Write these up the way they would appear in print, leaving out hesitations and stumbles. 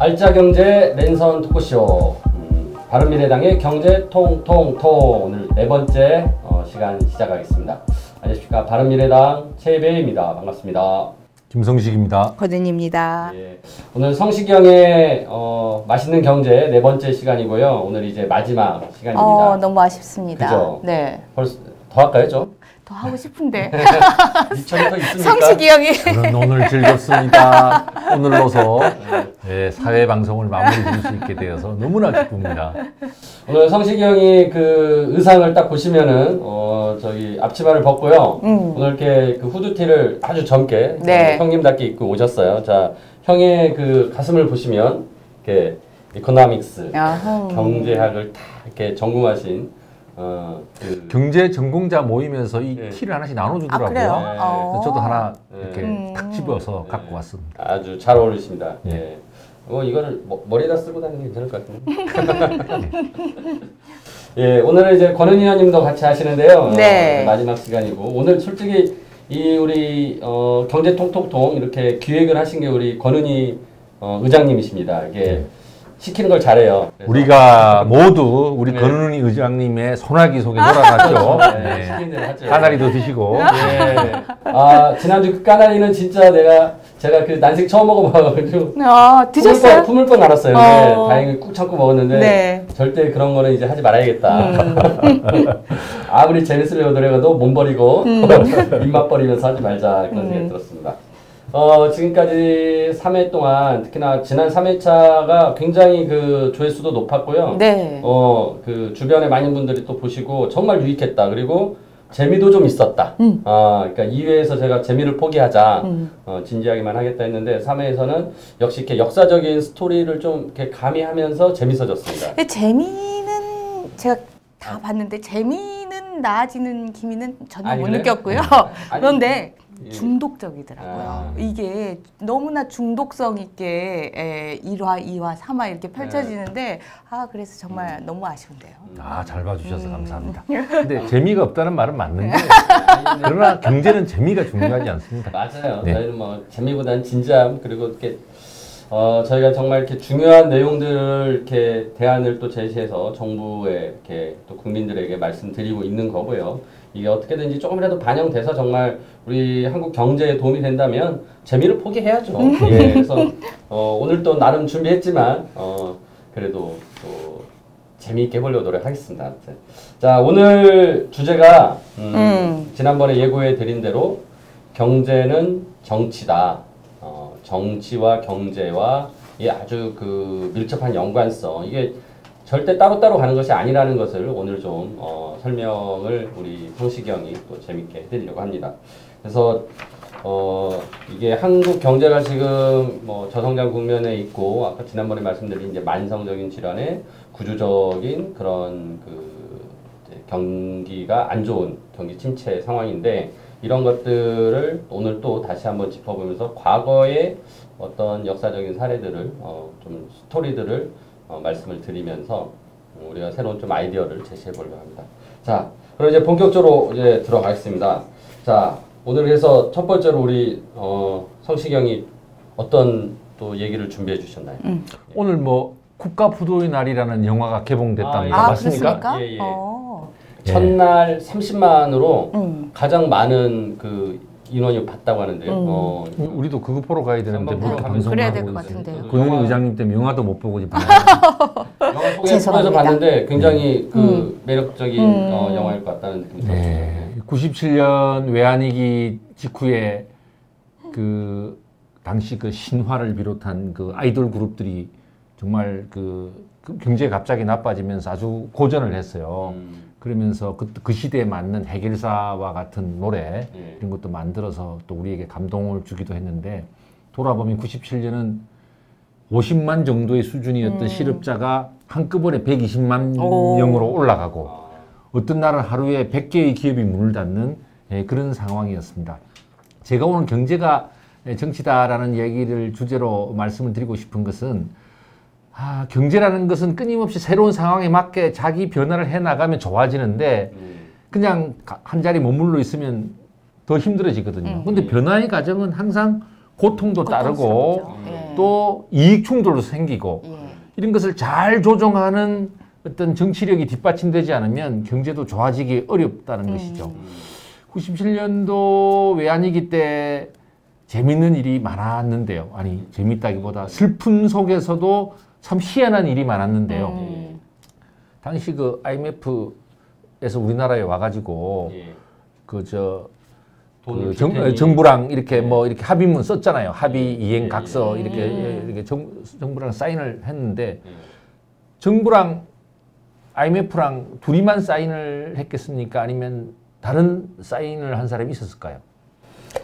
알짜경제 랜선 토크쇼 바른미래당의 경제 통통통 오늘 네 번째 시간 시작하겠습니다. 안녕하십니까. 바른미래당 최배입니다. 반갑습니다. 김성식입니다. 거든입니다. 예, 오늘 성시경의 맛있는 경제 네 번째 시간이고요. 오늘 이제 마지막 시간입니다. 너무 아쉽습니다. 그죠? 네. 벌써 더 할까요, 좀? 더 하고 싶은데. 미천이 더 있습니까? 성식이 형이. 저는 오늘 즐겁습니다. 오늘로서 사회 방송을 마무리 지을 수 있게 되어서 너무나 기쁩니다. 오늘 성식이 형이 그 의상을 딱 보시면은 저기 앞치마를 벗고요. 오늘 이렇게 그 후드티를 아주 젊게 네. 형님답게 입고 오셨어요. 자, 형의 그 가슴을 보시면 이렇게 이코노믹스, 경제학을 다 이렇게 전공하신 그 경제 전공자 모임에서 이 네. 티를 하나씩 나눠주더라고요. 아, 그래요? 네. 그래서 저도 하나 네. 이렇게 탁 집어서 갖고 왔습니다. 아주 잘 어울리십니다. 네. 예. 이거를 머리에다 쓰고 다니는 게 괜찮을 것 같은데. 예, 오늘은 이제 권은희 의원님도 같이 하시는데요. 네. 마지막 시간이고 오늘 솔직히 이 우리 경제 통통통 이렇게 기획을 하신 게 우리 권은희 의장님이십니다. 이게 시키는 걸 잘해요. 그래서 우리가 모두 우리 네. 권은희 의장님의 소나기 속에 놀아놨죠. 네, 시키는 대로 하죠. 까나리도 드시고. 예. 아, 지난주 그 까나리는 진짜 제가 그 난생 처음 먹어봐가지고. 드셨어요? 품을 뻔 알았어요. 근데 다행히 꾹 참고 먹었는데. 네. 절대 그런 거는 이제 하지 말아야겠다. 아무리 재밌으려고 노력해도 몸 버리고, 입맛 버리면서 하지 말자. 그런 생각이 들었습니다. 지금까지 3회 동안, 특히나 지난 3회차가 굉장히 그 조회수도 높았고요. 네. 그 주변에 많은 분들이 또 보시고 정말 유익했다. 그리고 재미도 좀 있었다. 그러니까 2회에서 제가 재미를 포기하자. 진지하게만 하겠다 했는데 3회에서는 역시 이렇게 역사적인 스토리를 좀 이렇게 가미하면서 재밌어졌습니다. 근데 재미는 제가 다 봤는데 재미는 나아지는 기미는 전혀 못 그래요? 느꼈고요. 아니, 그런데 예. 중독적이더라고요. 이게 너무나 중독성 있게 1화, 2화, 3화 이렇게 펼쳐지는데 그래서 정말 너무 아쉬운데요. 잘 봐주셔서 감사합니다. 근데 재미가 없다는 말은 맞는데 그러나 경제는 재미가 중요하지 않습니다. 맞아요. 네. 저희는 뭐 재미보다는 진지함 그리고 이렇게 저희가 정말 이렇게 중요한 내용들을 이렇게 대안을 또 제시해서 정부에 이렇게 또 국민들에게 말씀드리고 있는 거고요. 이게 어떻게든지 조금이라도 반영돼서 정말 우리 한국 경제에 도움이 된다면 재미를 포기해야죠. 예, 그래서 오늘 또 나름 준비했지만 그래도 또 재미있게 해보려고 노력하겠습니다. 자, 오늘 주제가 지난번에 예고해 드린 대로 경제는 정치다. 정치와 경제와 아주 그 밀접한 연관성 이게 절대 따로따로 가는 것이 아니라는 것을 오늘 좀 설명을 우리 성식이 형이 또 재밌게 해드리려고 합니다. 그래서 이게 한국 경제가 지금 뭐 저성장 국면에 있고 아까 지난번에 말씀드린 이제 만성적인 질환의 구조적인 그런 그 경기가 안 좋은 경기 침체 상황인데 이런 것들을 오늘 또 다시 한번 짚어보면서 과거의 어떤 역사적인 사례들을 좀 스토리들을 말씀을 드리면서 우리가 새로운 좀 아이디어를 제시해 보려고 합니다. 자, 그럼 이제 본격적으로 이제 들어가겠습니다. 자, 오늘 그래서 첫 번째로 우리 성식이 형이 어떤 또 얘기를 준비해 주셨나요? 오늘 뭐 국가부도의 날이라는 영화가 개봉됐답니다. 예. 맞습니까? 그렇습니까? 예, 예. 첫날 30만으로 가장 많은 그 인원이 봤다고 하는데요. 우리도 그거 보러 가야 되는데 한번 그렇게 보러 방송을 그래야 하고 될 것 있어요. 같은데요. 권은희 의장님 때문에 영화도 못 보고 지금 영화 소개에서 죄송합니다. 봤는데 굉장히 그 매력적인 영화일 것 같다는 느낌이 들었어요. 네. 97년 외환위기 직후에 그 당시 그 신화를 비롯한 그 아이돌 그룹들이 정말 그 경제가 갑자기 나빠지면서 아주 고전을 했어요. 그러면서 그 시대에 맞는 해결사와 같은 노래 이런 것도 만들어서 또 우리에게 감동을 주기도 했는데 돌아보면 97년은 50만 정도의 수준이었던 실업자가 한꺼번에 120만 명으로 올라가고 어떤 날은 하루에 100개의 기업이 문을 닫는 그런 상황이었습니다. 제가 오늘 경제가 정치다라는 얘기를 주제로 말씀을 드리고 싶은 것은 경제라는 것은 끊임없이 새로운 상황에 맞게 자기 변화를 해나가면 좋아지는데 그냥 한 자리 머물러 있으면 더 힘들어지거든요. 근데 변화의 과정은 항상 고통도 따르고 또 이익 충돌도 생기고 예. 이런 것을 잘 조정하는 어떤 정치력이 뒷받침되지 않으면 경제도 좋아지기 어렵다는 것이죠. 97년도 외환위기 때 재밌는 일이 많았는데요. 아니 재밌다기보다 슬픔 속에서도 참 희한한 일이 많았는데요. 당시 그 IMF에서 우리나라에 와가지고 정부랑 이렇게 뭐 이렇게 합의문 썼잖아요. 합의 이행 각서 이렇게 정부랑 사인을 했는데 정부랑 IMF랑 둘이만 사인을 했겠습니까? 아니면 다른 사인을 한 사람이 있었을까요?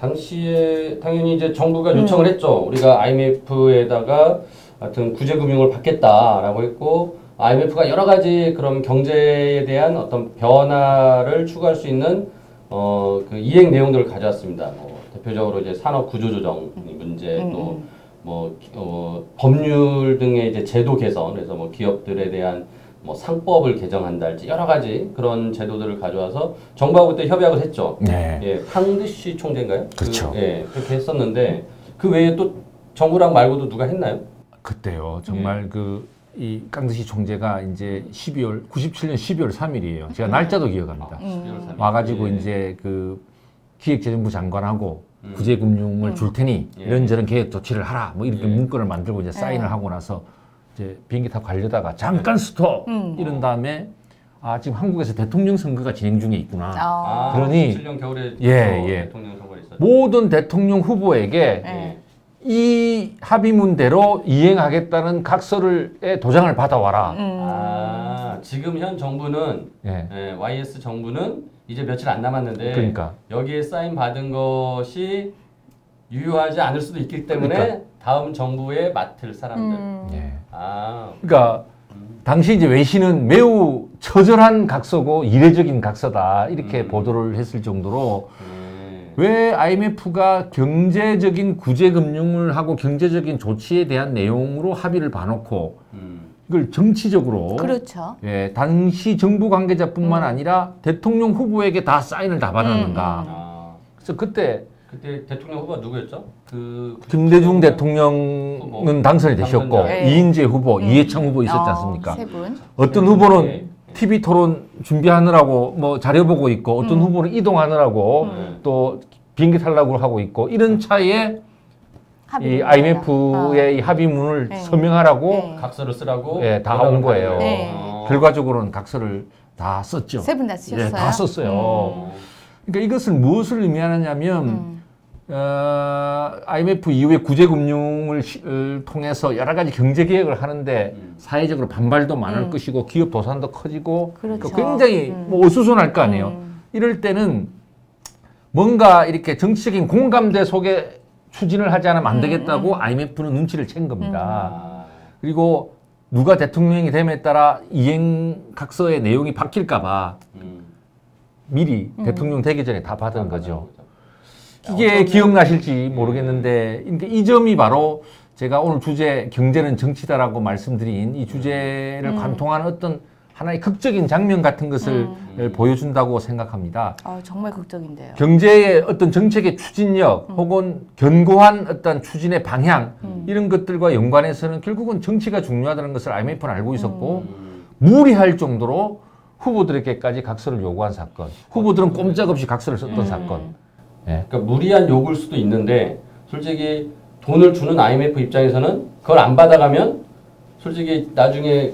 당시에 당연히 이제 정부가 요청을 했죠. 우리가 IMF에다가 하여튼 구제금융을 받겠다라고 했고 IMF가 여러 가지 그런 경제에 대한 어떤 변화를 추구할 수 있는 그 이행 내용들을 가져왔습니다. 대표적으로 이제 산업 구조조정 문제 또 법률 등의 이제 제도 개선, 그래서 뭐 기업들에 대한 뭐 상법을 개정한달지 여러 가지 그런 제도들을 가져와서 정부하고 그때 협약을 했죠. 네. 예, 캉드시 총재인가요? 그렇죠. 그렇게 했었는데 그 외에 또 정부랑 말고도 누가 했나요? 그때요. 정말 이 깡드시 총재가 이제 97년 12월 3일이에요. 제가 날짜도 기억합니다. 12월 3일. 와가지고 이제 그 기획재정부 장관하고 구제금융을 줄 테니 이런저런 계획 조치를 하라. 뭐 이렇게 문건을 만들고 이제 사인을 하고 나서 이제 비행기 타고 가려다가 잠깐 스톱! 이런 다음에 지금 한국에서 대통령 선거가 진행 중에 있구나. 그러니 17년 겨울에 대통령 선거가 있었죠. 모든 대통령 후보에게 이 합의문대로 이행하겠다는 각서에 도장을 받아와라. 지금 현 정부는 YS 정부는 이제 며칠 안 남았는데 그러니까. 여기에 사인 받은 것이 유효하지 않을 수도 있기 때문에 그러니까. 다음 정부에 맡을 사람들. 그러니까 당시 이제 외신은 매우 처절한 각서고 이례적인 각서다 이렇게 보도를 했을 정도로 왜 IMF가 경제적인 구제금융을 하고 경제적인 조치에 대한 내용으로 합의를 봐놓고 이걸 정치적으로 그렇죠. 당시 정부 관계자뿐만 아니라 대통령 후보에게 다 사인을 다 받았는가. 그래서 그때 대통령 후보가 누구였죠? 김대중 대통령은 후보. 당선이 되셨고 이인재 후보, 이해창 후보 있었지 않습니까? 어떤 후보는 TV 토론 준비하느라고 뭐 자료 보고 있고 어떤 후보는 이동하느라고 또 비행기 타려고 하고 있고 이런 차이에 이 IMF의 이 합의문을 서명하라고 각서를 쓰라고 다 온 거예요. 결과적으로는 각서를 다 썼죠. 세 분 다 쓰셨어요? 다 썼어요. 그러니까 이것을 무엇을 의미하느냐면 IMF 이후에 구제금융을 통해서 여러 가지 경제 개혁을 하는데 사회적으로 반발도 많을 것이고 기업 도산도 커지고 그렇죠. 굉장히 뭐 어수선할 거 아니에요. 이럴 때는 뭔가 이렇게 정치적인 공감대 속에 추진을 하지 않으면 안 되겠다고 IMF는 눈치를 챈 겁니다. 그리고 누가 대통령이 됨에 따라 이행 각서의 내용이 바뀔까 봐 미리 대통령 되기 전에 다 받은 거죠. 이게 기억나실지 모르겠는데 이 점이 바로 제가 오늘 주제 경제는 정치다라고 말씀드린 이 주제를 관통하는 어떤 하나의 극적인 장면 같은 것을 보여준다고 생각합니다. 정말 극적인데요. 경제의 어떤 정책의 추진력 혹은 견고한 어떤 추진의 방향 이런 것들과 연관해서는 결국은 정치가 중요하다는 것을 IMF는 알고 있었고 무리할 정도로 후보들에게까지 각서를 요구한 사건. 후보들은 꼼짝없이 각서를 썼던 사건. 그러니까 무리한 요구일 수도 있는데 솔직히 돈을 주는 IMF 입장에서는 그걸 안 받아가면 솔직히 나중에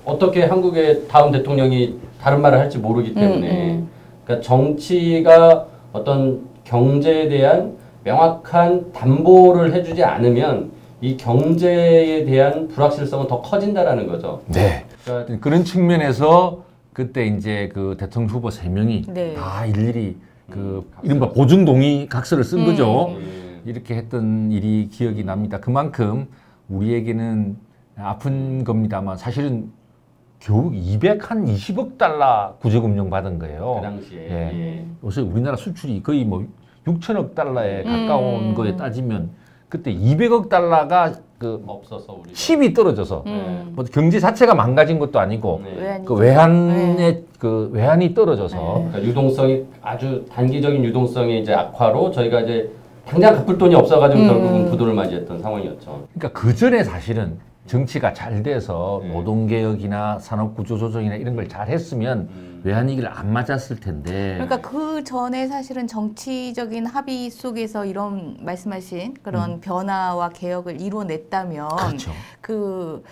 어떻게 한국의 다음 대통령이 다른 말을 할지 모르기 때문에 그러니까 정치가 어떤 경제에 대한 명확한 담보를 해주지 않으면 이 경제에 대한 불확실성은 더 커진다라는 거죠. 네. 그러니까 그런 측면에서 그때 이제 그 대통령 후보 3명이 다 일일이 이른바 보증동의 각서를 쓴 거죠. 이렇게 했던 일이 기억이 납니다. 그만큼 우리에게는 아픈 겁니다만 사실은 겨우 220억 달러 구제금융 받은 거예요. 그 당시에. 요새 우리나라 수출이 거의 뭐 6천억 달러에 가까운 거에 따지면 그때 200억 달러가 없어서 우리 칩이 떨어져서 뭐 경제 자체가 망가진 것도 아니고 그 외환이 떨어져서 그러니까 유동성이 아주 단기적인 유동성의 이제 악화로 저희가 이제 당장 갚을 돈이 없어가지고 결국은 부도를 맞이했던 상황이었죠. 그러니까 그 전에 사실은 정치가 잘 돼서 네. 노동개혁이나 산업구조조정이나 이런 걸 잘 했으면 외환위기를 안 맞았을 텐데. 그러니까 그 전에 사실은 정치적인 합의 속에서 이런 말씀하신 그런 변화와 개혁을 이뤄냈다면 그렇죠. 그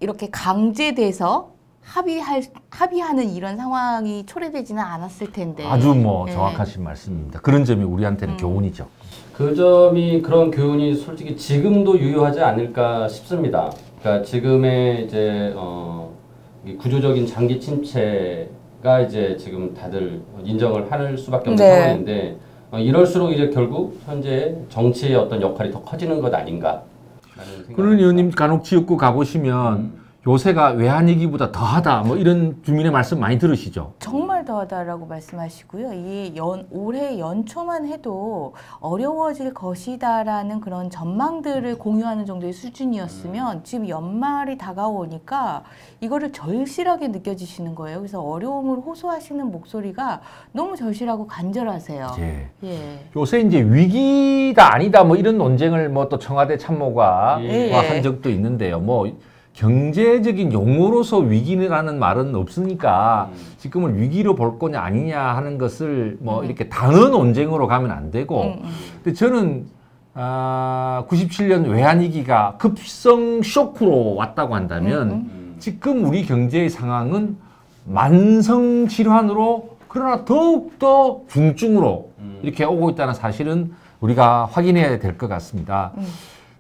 이렇게 강제돼서 합의하는 이런 상황이 초래되지는 않았을 텐데. 아주 뭐 네. 정확하신 말씀입니다. 그런 점이 우리한테는 교훈이죠. 그 점이 그런 교훈이 솔직히 지금도 유효하지 않을까 싶습니다. 그러니까 지금의 이제 이 구조적인 장기 침체가 이제 지금 다들 인정을 할 수밖에 없는 네. 상황인데 이럴수록 이제 결국 현재 정치의 어떤 역할이 더 커지는 것 아닌가? 그런 의원님 간혹 지역구 가보시면 요새가 외환위기보다 더하다 뭐 이런 주민의 말씀 많이 들으시죠? 정말 더하다라고 말씀하시고요. 이 올해 연초만 해도 어려워질 것이다라는 그런 전망들을 공유하는 정도의 수준이었으면 지금 연말이 다가오니까 이거를 절실하게 느껴지시는 거예요. 그래서 어려움을 호소하시는 목소리가 너무 절실하고 간절하세요. 예. 예. 요새 이제 위기다 아니다 뭐 이런 논쟁을 뭐 또 청와대 참모가 예. 한 적도 있는데요. 뭐 경제적인 용어로서 위기라는 말은 없으니까 지금은 위기로 볼 거냐 아니냐 하는 것을 뭐 이렇게 단어 논쟁으로 가면 안 되고 근데 저는 97년 외환위기가 급성 쇼크로 왔다고 한다면 지금 우리 경제의 상황은 만성 질환으로 그러나 더욱더 중증으로 이렇게 오고 있다는 사실은 우리가 확인해야 될 것 같습니다.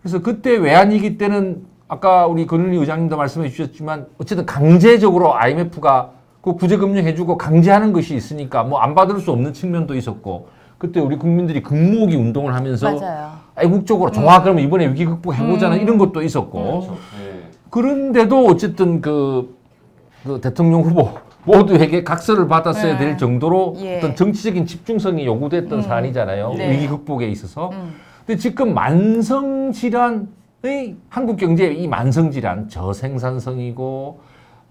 그래서 그때 외환위기 때는 아까 우리 권은희 의장님도 말씀해 주셨지만 어쨌든 강제적으로 IMF가 그 구제금융 해주고 강제하는 것이 있으니까 뭐 안 받을 수 없는 측면도 있었고 그때 우리 국민들이 극모으기 운동을 하면서 맞아요. 애국적으로 좋아 그러면 이번에 위기 극복해보자는 이런 것도 있었고 그렇죠. 네. 그런데도 어쨌든 그 대통령 후보 모두에게 각서를 받았어야 될 정도로 예. 어떤 정치적인 집중성이 요구됐던 사안이잖아요. 네. 위기 극복에 있어서. 근데 지금 만성질환의 한국 경제의 이 만성질환, 저생산성이고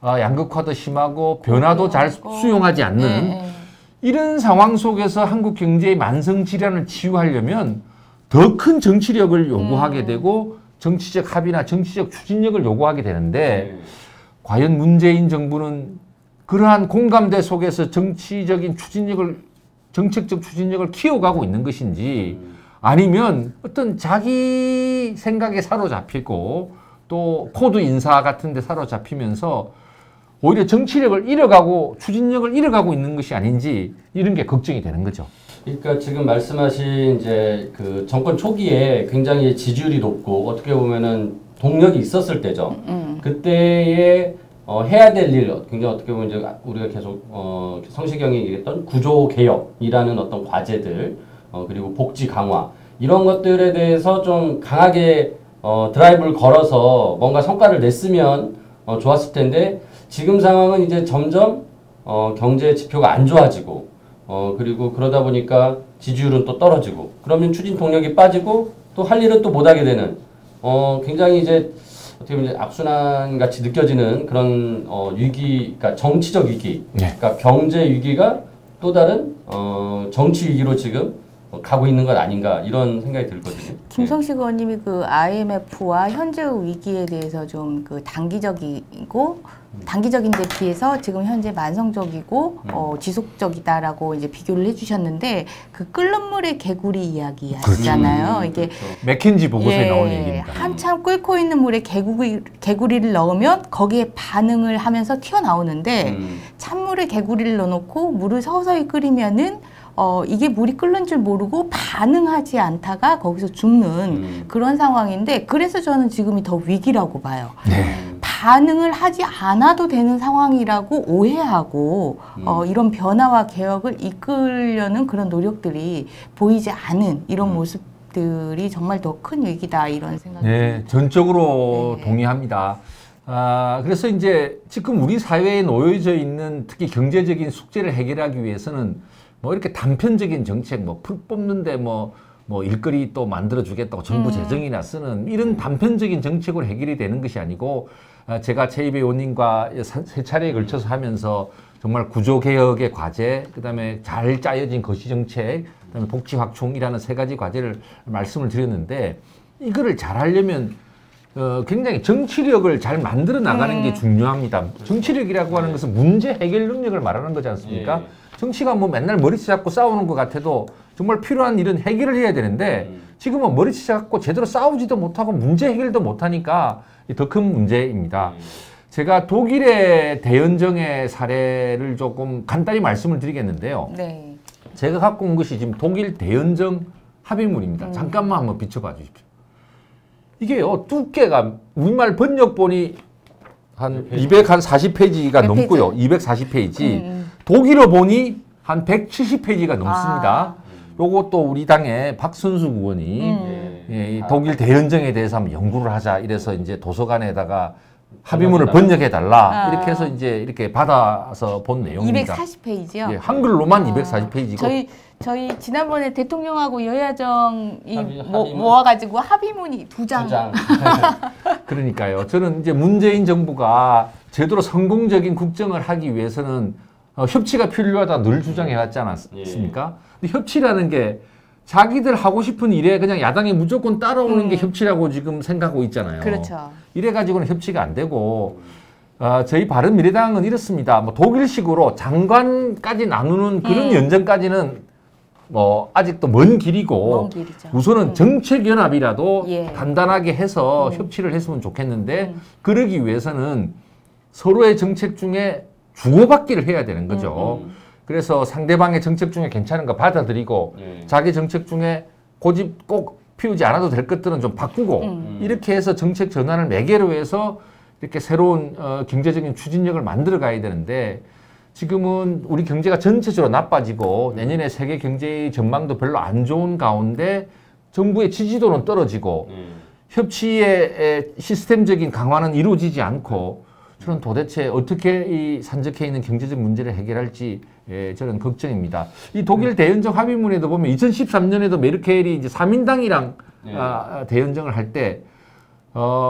양극화도 심하고 변화도 잘 수용하지 않는 이런 상황 속에서 한국 경제의 만성질환을 치유하려면 더 큰 정치력을 요구하게 되고 정치적 합의나 정치적 추진력을 요구하게 되는데 과연 문재인 정부는 그러한 공감대 속에서 정치적인 추진력을 정책적 추진력을 키워가고 있는 것인지 아니면 어떤 자기 생각에 사로잡히고 또 코드 인사 같은 데 사로잡히면서 오히려 정치력을 잃어가고 추진력을 잃어가고 있는 것이 아닌지 이런 게 걱정이 되는 거죠. 그러니까 지금 말씀하신 이제 그 정권 초기에 굉장히 지지율이 높고 어떻게 보면은 동력이 있었을 때죠. 그때에 해야 될 일, 굉장히 어떻게 보면 이제 우리가 계속 성시경이 얘기했던 구조 개혁이라는 어떤 과제들, 그리고 복지 강화 이런 것들에 대해서 좀 강하게 드라이브를 걸어서 뭔가 성과를 냈으면 좋았을 텐데 지금 상황은 이제 점점 경제 지표가 안 좋아지고 그리고 그러다 보니까 지지율은 또 떨어지고 그러면 추진 동력이 빠지고 또 할 일은 또 못하게 되는 굉장히 이제 어떻게 보면 악순환 같이 느껴지는 그런 위기, 그러니까 정치적 위기, 네. 그러니까 경제 위기가 또 다른 정치 위기로 지금 가고 있는 것 아닌가 이런 생각이 들거든요. 김성식 의원님이 그 IMF와 현재의 위기에 대해서 좀 그 단기적인 데 비해서 지금 현재 만성적이고 지속적이다라고 이제 비교를 해주셨는데 그 끓는 물의 개구리 이야기 하시잖아요. 이게 맥킨지 보고서에 나온 얘기입니다. 한참 끓고 있는 물에 개구리를 넣으면 거기에 반응을 하면서 튀어나오는데 찬물에 개구리를 넣어놓고 물을 서서히 끓이면은 이게 물이 끓는 줄 모르고 반응하지 않다가 거기서 죽는 그런 상황인데 그래서 저는 지금이 더 위기라고 봐요. 네. 반응을 하지 않아도 되는 상황이라고 오해하고 이런 변화와 개혁을 이끌려는 그런 노력들이 보이지 않은 이런 모습들이 정말 더 큰 위기다 이런 생각이 네, 전적으로 네. 동의합니다. 그래서 이제 지금 우리 사회에 놓여져 있는 특히 경제적인 숙제를 해결하기 위해서는 뭐 이렇게 단편적인 정책, 뭐 풀 뽑는데 뭐 일거리 또 만들어주겠다고 정부 재정이나 쓰는 이런 단편적인 정책으로 해결이 되는 것이 아니고 제가 최입의 의원님과 세 차례에 걸쳐서 하면서 정말 구조개혁의 과제, 그 다음에 잘 짜여진 거시정책, 그다음에 복지 확충이라는 세 가지 과제를 말씀을 드렸는데 이거를 잘하려면 굉장히 정치력을 잘 만들어 나가는 게 중요합니다. 정치력이라고 하는 것은 문제 해결 능력을 말하는 거지 않습니까? 정치가 뭐 맨날 머리채 잡고 싸우는 것 같아도 정말 필요한 일은 해결을 해야 되는데 지금은 머리채 잡고 제대로 싸우지도 못하고 문제 해결도 못하니까 더 큰 문제입니다. 제가 독일의 대연정의 사례를 조금 간단히 말씀을 드리겠는데요. 네. 제가 갖고 온 것이 지금 독일 대연정 합의문입니다. 잠깐만 한번 비춰봐 주십시오. 이게요, 두께가 우리말 번역본이 한 240페이지가 넘고요. 240페이지. 독일어 본이 한 170페이지가 넘습니다. 요것도 우리 당의 박선수 의원이 이 독일 대연정에 대해서 한번 연구를 하자 이래서 이제 도서관에다가 합의문을 번역해달라 이렇게 해서 이제 이렇게 받아서 본 내용입니다. 240페이지요? 예, 한글로만 240페이지고. 저희 지난번에 대통령하고 여야정이 모아가지고 합의문이 두 장. 그러니까요. 저는 이제 문재인 정부가 제대로 성공적인 국정을 하기 위해서는 협치가 필요하다 늘 주장해 왔지 않았습니까? 근데 협치라는 게 자기들 하고 싶은 일에 그냥 야당이 무조건 따라오는 게 협치라고 지금 생각하고 있잖아요. 그렇죠. 이래가지고는 협치가 안 되고 저희 바른미래당은 이렇습니다. 뭐 독일식으로 장관까지 나누는 그런 연정까지는 뭐 아직도 먼 길이고 우선은 정책연합이라도 단단하게 해서 협치를 했으면 좋겠는데 그러기 위해서는 서로의 정책 중에 주고받기를 해야 되는 거죠. 그래서 상대방의 정책 중에 괜찮은 거 받아들이고 자기 정책 중에 고집 꼭 피우지 않아도 될 것들은 좀 바꾸고 이렇게 해서 정책 전환을 매개로 해서 이렇게 새로운 경제적인 추진력을 만들어 가야 되는데 지금은 우리 경제가 전체적으로 나빠지고 내년에 세계 경제의 전망도 별로 안 좋은 가운데 정부의 지지도는 떨어지고 협치의 시스템적인 강화는 이루어지지 않고 저는 도대체 어떻게 이 산적해 있는 경제적 문제를 해결할지 저는 걱정입니다. 이 독일 대연정 합의문에도 보면 2013년에도 메르켈이 이제 3인당이랑 대연정을 할 때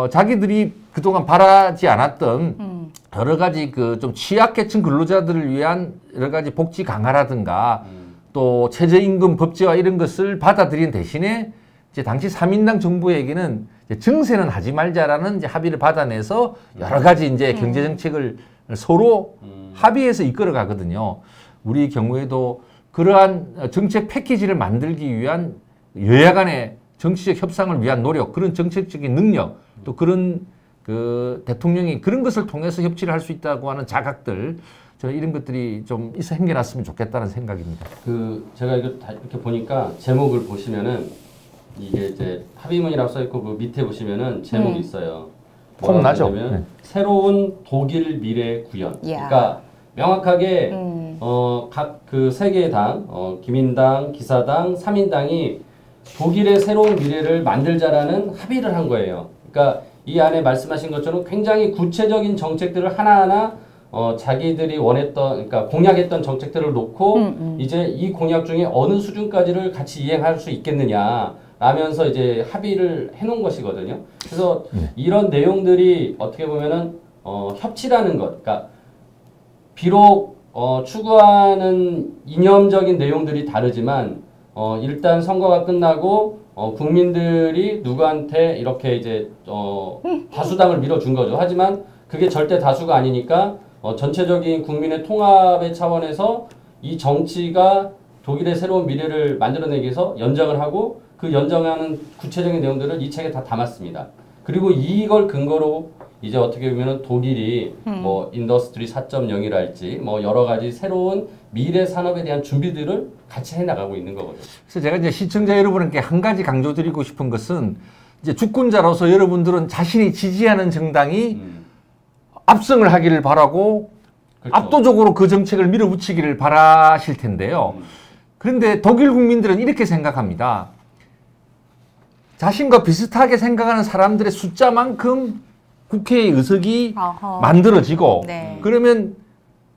자기들이 그동안 바라지 않았던 여러 가지 그 좀 취약계층 근로자들을 위한 여러 가지 복지 강화라든가 또 최저임금 법제화 이런 것을 받아들인 대신에 이제 당시 3인당 정부에게는 이제 증세는 하지 말자라는 이제 합의를 받아내서 여러 가지 이제 경제 정책을 서로 합의해서 이끌어 가거든요. 우리 경우에도 그러한 정책 패키지를 만들기 위한 여야 간의 정치적 협상을 위한 노력, 그런 정책적인 능력, 또 그런 그 대통령이 그런 것을 통해서 협치를 할 수 있다고 하는 자각들, 저는 이런 것들이 좀 있어 생겨났으면 좋겠다는 생각입니다. 제가 이거 다 이렇게 보니까 제목을 보시면은 이게 이제 합의문이라고 써 있고 그 밑에 보시면은 제목이 있어요. 폼나죠. 네. 새로운 독일 미래 구현. 그러니까 명확하게 각 그 세 개의 당, 기민당, 기사당, 3인당이 독일의 새로운 미래를 만들자라는 합의를 한 거예요. 그러니까 이 안에 말씀하신 것처럼 굉장히 구체적인 정책들을 하나하나 자기들이 원했던, 그러니까 공약했던 정책들을 놓고 이제 이 공약 중에 어느 수준까지를 같이 이행할 수 있겠느냐 라면서 이제 합의를 해놓은 것이거든요. 그래서 이런 내용들이 어떻게 보면은 협치라는 것, 그러니까 비록 추구하는 이념적인 내용들이 다르지만 일단 선거가 끝나고 국민들이 누구한테 이렇게 이제 다수당을 밀어준 거죠. 하지만 그게 절대 다수가 아니니까 전체적인 국민의 통합의 차원에서 이 정치가 독일의 새로운 미래를 만들어내기 위해서 연정을 하고 그 연정하는 구체적인 내용들을 이 책에 다 담았습니다. 그리고 이걸 근거로 이제 어떻게 보면은 독일이 뭐 인더스트리 4.0이랄지 뭐 여러 가지 새로운 미래 산업에 대한 준비들을 같이 해 나가고 있는 거거든요. 그래서 제가 이제 시청자 여러분께 한 가지 강조드리고 싶은 것은 이제 주권자로서 여러분들은 자신이 지지하는 정당이 압승을 하기를 바라고 그렇죠. 압도적으로 그 정책을 밀어붙이기를 바라실 텐데요. 그런데 독일 국민들은 이렇게 생각합니다. 자신과 비슷하게 생각하는 사람들의 숫자만큼 국회의 의석이 만들어지고 그러면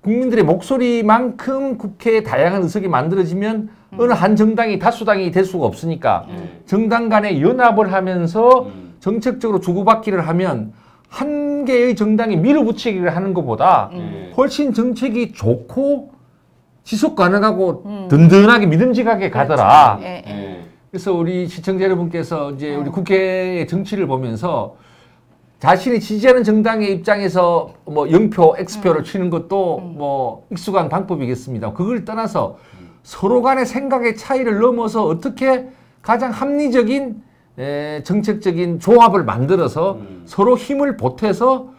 국민들의 목소리만큼 국회에 다양한 의석이 만들어지면 어느 한 정당이 다수당이 될 수가 없으니까 정당 간에 연합을 하면서 정책적으로 주고받기를 하면 한 개의 정당이 밀어붙이기를 하는 것보다 훨씬 정책이 좋고 지속 가능하고 든든하게 믿음직하게 가더라. 예, 예. 예. 그래서 우리 시청자 여러분께서 이제 우리 국회의 정치를 보면서 자신이 지지하는 정당의 입장에서 뭐 0표, X표를 치는 것도 뭐 익숙한 방법이겠습니다. 그걸 떠나서 서로 간의 생각의 차이를 넘어서 어떻게 가장 합리적인 정책적인 조합을 만들어서 서로 힘을 보태서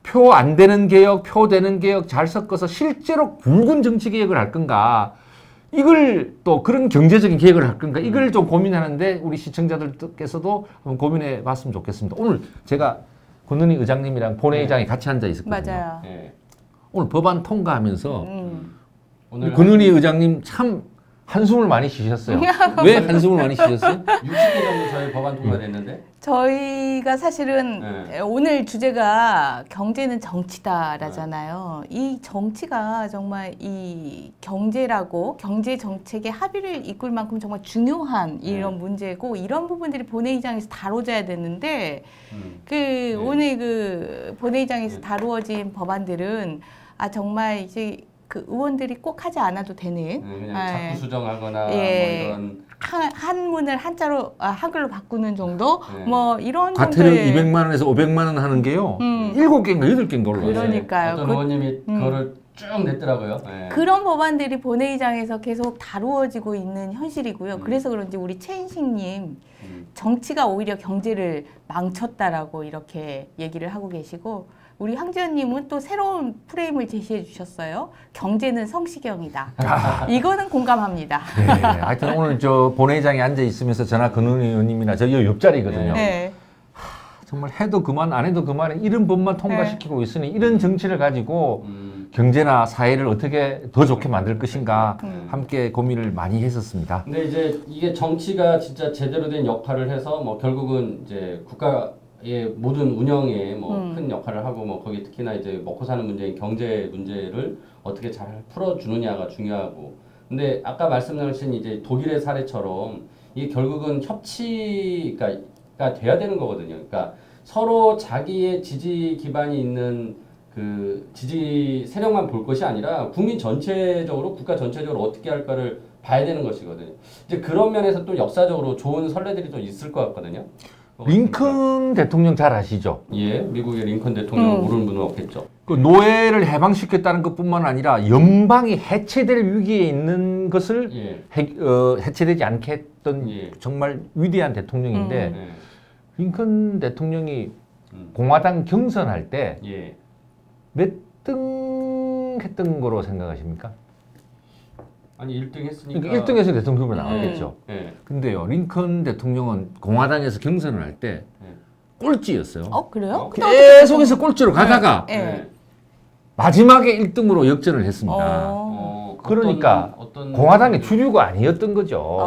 표 안 되는 개혁, 표 되는 개혁 잘 섞어서 실제로 굵은 정치 개혁을 할 건가. 이걸 또 그런 경제적인 개혁을 할 건가. 이걸 좀 고민하는데 우리 시청자들께서도 한번 고민해 봤으면 좋겠습니다. 오늘 제가 권은희 의장님이랑 본회의장에 같이 앉아 있었거든요. 맞아요. 예. 오늘 법안 통과하면서 오늘 권은희 의장님 참 한숨을 많이 쉬셨어요. 왜 한숨을 많이 쉬셨어요? 60개 정도 저희 법안 통과됐는데. 저희가 사실은 네. 오늘 주제가 경제는 정치다라잖아요. 이 정치가 정말 이 경제라고 경제 정책의 합의를 이끌 만큼 정말 중요한 이런 문제고 이런 부분들이 본회의장에서 다뤄져야 되는데 오늘 그 본회의장에서 다루어진 법안들은 정말 이제 그 의원들이 꼭 하지 않아도 되는 그냥 자꾸 수정하거나 예. 뭐 이런 한문을 한자로 한글로 바꾸는 정도 네. 뭐 이런 과태료 정도의 200만 원에서 500만 원 하는 게요. 7개인가 8개인가 올라왔어요. 그러니까요. 어떤 의원님이 그거를 쭉 냈더라고요. 예. 그런 법안들이 본회의장에서 계속 다루어지고 있는 현실이고요. 그래서 그런지 우리 최인식님 정치가 오히려 경제를 망쳤다라고 이렇게 얘기를 하고 계시고 우리 황지연님은 또 새로운 프레임을 제시해 주셨어요. 경제는 성시경이다. 이거는 공감합니다. 네, 하여튼 오늘 저 본회의장에 앉아 있으면서 저나 권은희 의원님이나 저희 옆자리거든요. 네. 정말 해도 그만 안 해도 그만에 이런 법만 통과시키고 있으니 이런 정치를 가지고 경제나 사회를 어떻게 더 좋게 만들 것인가 함께 고민을 많이 했었습니다. 근데 이제 이게 정치가 진짜 제대로 된 역할을 해서 뭐 결국은 이제 국가의 모든 운영에 뭐 큰 역할을 하고 뭐 거기 특히나 이제 먹고 사는 문제인 경제 문제를 어떻게 잘 풀어주느냐가 중요하고. 근데 아까 말씀하신 이제 독일의 사례처럼 이게 결국은 협치가 돼야 되는 거거든요. 그러니까 서로 자기의 지지 기반이 있는 그 지지 세력만 볼 것이 아니라 국민 전체적으로 국가 전체적으로 어떻게 할까를 봐야 되는 것이거든요. 이제 그런 면에서 또 역사적으로 좋은 선례들이 또 있을 것 같거든요. 링컨 대통령 잘 아시죠? 예, 미국의 링컨 대통령 모르는 분은 없겠죠. 그 노예를 해방시켰다는 것뿐만 아니라 연방이 해체될 위기에 있는 것을 예. 해체되지 않게 했던 예. 정말 위대한 대통령인데 예. 링컨 대통령이 공화당 경선할 때 예. 몇 등 했던 거로 생각하십니까? 아니 1등 했으니까. 그러니까 1등에서 대통령 후보로 나왔겠죠. 예. 근데요, 링컨 대통령은 공화당에서 경선을 할 때 꼴찌였어요. 그래요? 계속해서 꼴찌로 가다가 네. 마지막에 1등으로 역전을 했습니다. 그러니까 어떤 공화당의 주류가 아니었던 거죠.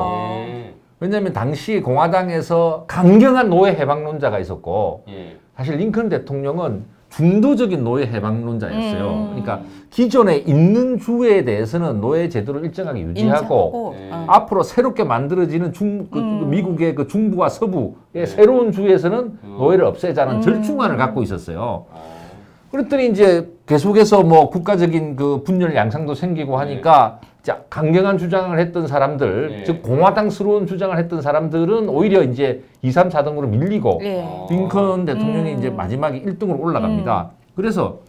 예. 왜냐하면 당시 공화당에서 강경한 노예 해방론자가 있었고 예. 사실 링컨 대통령은 중도적인 노예 해방론자였어요. 그러니까 기존에 있는 주에 대해서는 노예 제도를 일정하게 유지하고 앞으로 새롭게 만들어지는 미국의 그 중부와 서부의 새로운 주에서는 노예를 없애자는 절충안을 갖고 있었어요. 그랬더니 이제 계속해서 뭐 국가적인 그 분열 양상도 생기고 하니까 자, 강경한 주장을 했던 사람들, 즉 공화당스러운 주장을 했던 사람들은 오히려 이제 2, 3, 4등으로 밀리고 링컨 대통령이 이제 마지막에 1등으로 올라갑니다. 그래서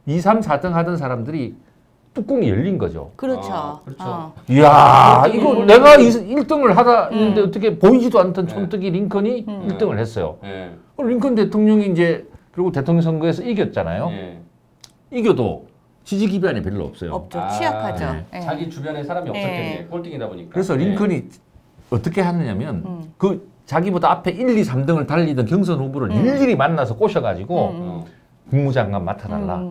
2, 3, 4등 하던 사람들이 뚜껑이 열린 거죠. 그렇죠. 그렇죠. 이야, 이거 내가 1등을 하다 했는데 어떻게 보이지도 않던 촌뜨기 링컨이 1등을 했어요. 링컨 대통령이 이제 결국 대통령 선거에서 이겼잖아요. 이겨도 지지 기반이 별로 없어요. 없죠. 취약하죠. 네. 자기 주변에 사람이 없었겠네. 꼴등이다 보니까. 그래서 링컨이 어떻게 하느냐면 그 자기보다 앞에 1, 2, 3등을 달리던 경선 후보를 일일이 만나서 꼬셔가지고 국무장관 맡아달라.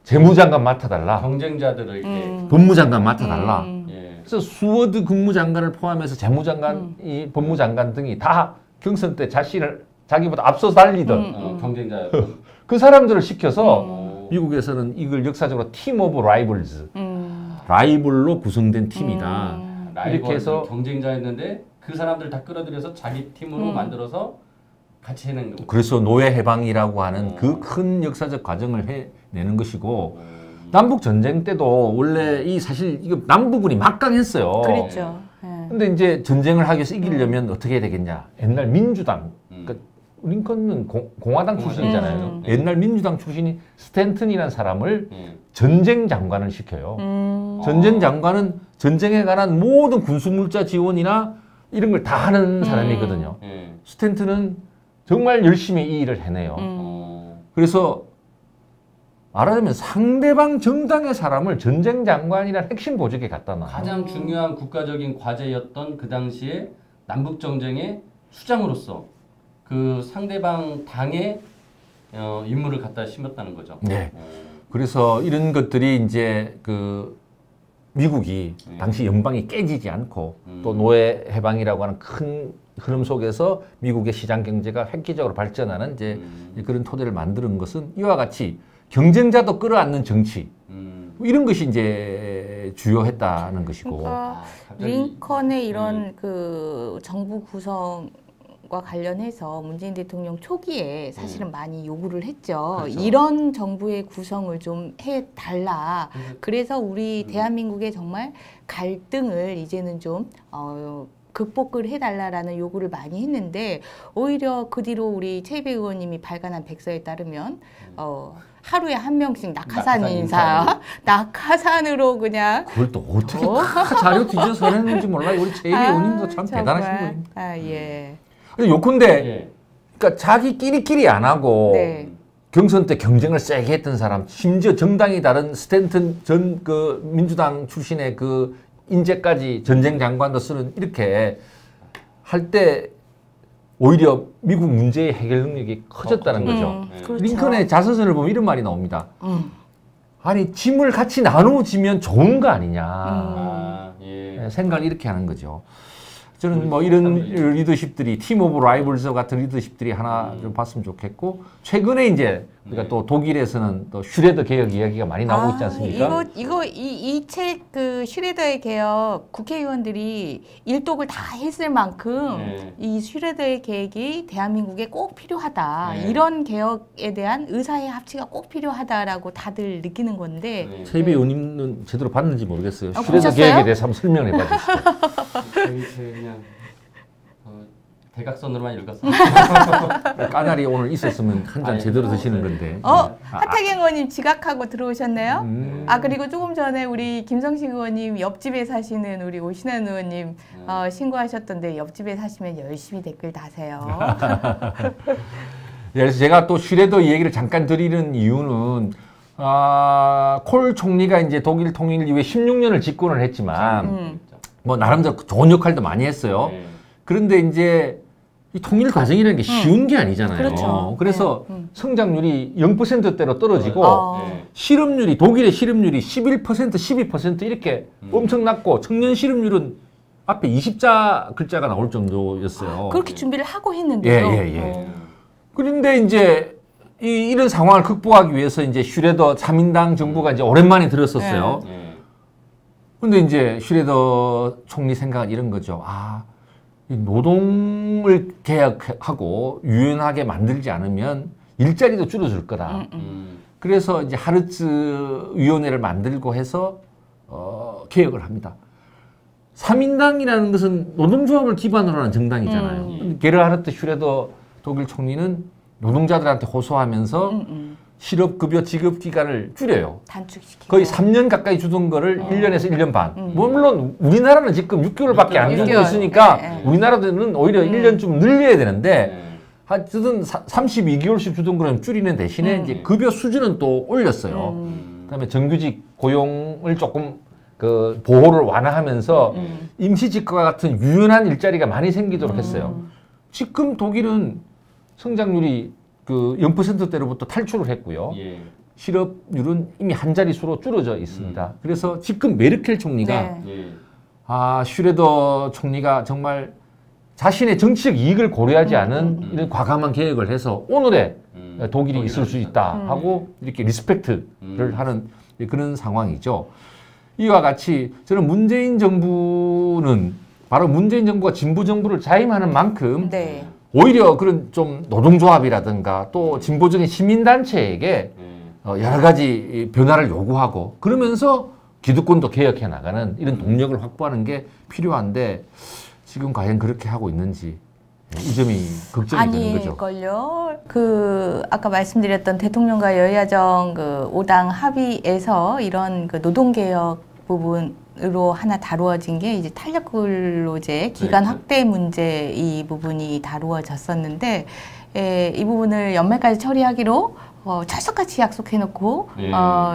재무장관 맡아달라. 경쟁자들을 이렇게 법무장관 맡아달라. 예. 그래서 수워드 국무장관을 포함해서 재무장관, 이 법무장관 등이 다 경선 때 자기보다 앞서 달리던 경쟁자였던 그 사람들을 시켜서 미국에서는 이걸 역사적으로 팀 오브 라이벌즈, 라이벌로 구성된 팀이다. 이렇게 해서 경쟁자였는데 그 사람들 다 끌어들여서 자기 팀으로 만들어서 같이 해낸 거. 그래서 노예 해방이라고 하는 그 큰 역사적 과정을 해내는 것이고 남북 전쟁 때도 원래 이 사실 이거 남부군이 막강했어요. 그랬죠. 예. 근데 이제 전쟁을 하기 위해서 이기려면 어떻게 해야 되겠냐? 옛날 민주당, 그러니까 링컨은 공화당 출신이잖아요. 옛날 민주당 출신이 스탠튼이라는 사람을 전쟁 장관을 시켜요. 전쟁 장관은 전쟁에 관한 모든 군수물자 지원이나 이런 걸 다 하는 사람이거든요. 스탠튼은 정말 열심히 이 일을 해내요. 그래서 말하자면 상대방 정당의 사람을 전쟁 장관이라는 핵심 보직에 갖다 놔. 가장 중요한 국가적인 과제였던 그 당시에 남북 정쟁의 수장으로서 그 상대방 당의 임무를 갖다 심었다는 거죠. 네. 그래서 이런 것들이 이제 그 미국이 당시 연방이 깨지지 않고 또 노예 해방이라고 하는 큰 흐름 속에서 미국의 시장 경제가 획기적으로 발전하는 이제 그런 토대를 만드는 것은 이와 같이 경쟁자도 끌어안는 정치 이런 것이 이제 주요했다는 것이고. 그러니까 링컨의 이런 그 정부 구성과 관련해서 문재인 대통령 초기에 사실은 많이 요구를 했죠. 그렇죠. 이런 정부의 구성을 좀 해달라. 그래서 우리 대한민국의 정말 갈등을 이제는 좀 극복을 해달라라는 요구를 많이 했는데 오히려 그 뒤로 우리 최이배 의원님이 발간한 백서에 따르면 하루에 한 명씩 낙하산 인사, 낙하산으로 그냥 그걸 또 어떻게 다 자료 뒤져서 해냈는지 몰라요. 우리 최이배 의원님도 참 정말. 대단하신 분입니다. 아, 예. 요컨대 그러니까 자기끼리끼리 안 하고 네. 경선 때 경쟁을 세게 했던 사람, 심지어 정당이 다른 스탠튼 전 그 민주당 출신의 그 인재까지 전쟁 장관도 쓰는 이렇게 할 때 오히려 미국 문제의 해결 능력이 커졌다는 거죠. 그렇죠. 링컨의 자서전을 보면 이런 말이 나옵니다. 아니 짐을 같이 나누어지면 좋은 거 아니냐. 생각을 이렇게 하는 거죠. 저는 뭐 이런 리더십들이 팀 오브 라이벌스 같은 리더십들이 하나 좀 봤으면 좋겠고 최근에 이제 우리가 또 독일에서는 또 슈레더 개혁 이야기가 많이 나오고 있지 않습니까? 이 책 그 슈레더의 개혁 국회의원들이 일독을 다 했을 만큼 이 슈레더의 개혁이 대한민국에 꼭 필요하다. 이런 개혁에 대한 의사의 합치가 꼭 필요하다라고 다들 느끼는 건데. 최이배 의원님은 제대로 봤는지 모르겠어요. 슈레더 보셨어요? 개혁에 대해서 한번 설명을 해봐 주시죠. 그냥 대각선으로만 읽었어요. 까나리 오늘 있었으면 한 잔 제대로 드시는 건데. 하태경 의원님 지각하고 들어오셨네요. 그리고 조금 전에 우리 김성식 의원님 옆집에 사시는 우리 오신환 의원님 신고하셨던데 옆집에 사시면 열심히 댓글 다세요. 그래서 제가 또 슈레더 얘기를 잠깐 드리는 이유는 콜 총리가 이제 독일 통일 이후에 16년을 집권을 했지만 뭐 나름대로 좋은 역할도 많이 했어요. 그런데 이제 이 통일 과정이라는 게 쉬운 게 아니잖아요. 그렇죠. 그래서 성장률이 0%대로 떨어지고 실업률이 독일의 실업률이 11%, 12% 이렇게 엄청 낮고 청년 실업률은 앞에 20자 글자가 나올 정도였어요. 그렇게 준비를 하고 했는데요. 그런데 이제 이런 상황을 극복하기 위해서 이제 슈레더 3인당 정부가 이제 오랜만에 들었었어요. 근데 이제 슈레더 총리 생각은 이런 거죠. 이 노동을 개혁하고 유연하게 만들지 않으면 일자리도 줄어들 거다. 그래서 이제 하르츠 위원회를 만들고 해서 개혁을 합니다. 3인당이라는 것은 노동조합을 기반으로 하는 정당이잖아요. 게르하르트 슈레더 독일 총리는 노동자들한테 호소하면서 실업급여 지급 기간을 줄여요. 단축시키고. 거의 3년 가까이 주던 거를 1년에서 1년 반. 물론 우리나라는 지금 6개월밖에 안 주고 있으니까 우리나라는 오히려 1년 좀 늘려야 되는데 하여튼 32개월씩 주던 거는 줄이는 대신에 이제 급여 수준은 또 올렸어요. 그다음에 정규직 고용을 조금 그 보호를 완화하면서 임시직과 같은 유연한 일자리가 많이 생기도록 했어요. 지금 독일은 성장률이 그 0%대로부터 탈출을 했고요. 실업률은 이미 한 자릿수로 줄어져 있습니다. 그래서 지금 메르켈 총리가 슈레더 총리가 정말 자신의 정치적 이익을 고려하지 않은 이런 과감한 계획을 해서 오늘의 독일이 있을 수 있다 하고 이렇게 리스펙트를 하는 그런 상황이죠. 이와 같이 저는 문재인 정부는 바로 문재인 정부가 진보 정부를 자임하는 만큼 오히려 그런 좀 노동조합이라든가 또 진보적인 시민단체에게 여러 가지 변화를 요구하고 그러면서 기득권도 개혁해 나가는 이런 동력을 확보하는 게 필요한데 지금 과연 그렇게 하고 있는지 이 점이 걱정이 되는 거죠. 아닐걸요. 그 아까 말씀드렸던 대통령과 여야정 그 5당 합의에서 이런 그 노동개혁 부분으로 하나 다루어진 게 이제 탄력근로제 기간 확대 문제 이 부분이 다루어졌었는데 이 부분을 연말까지 처리하기로 철석같이 약속해놓고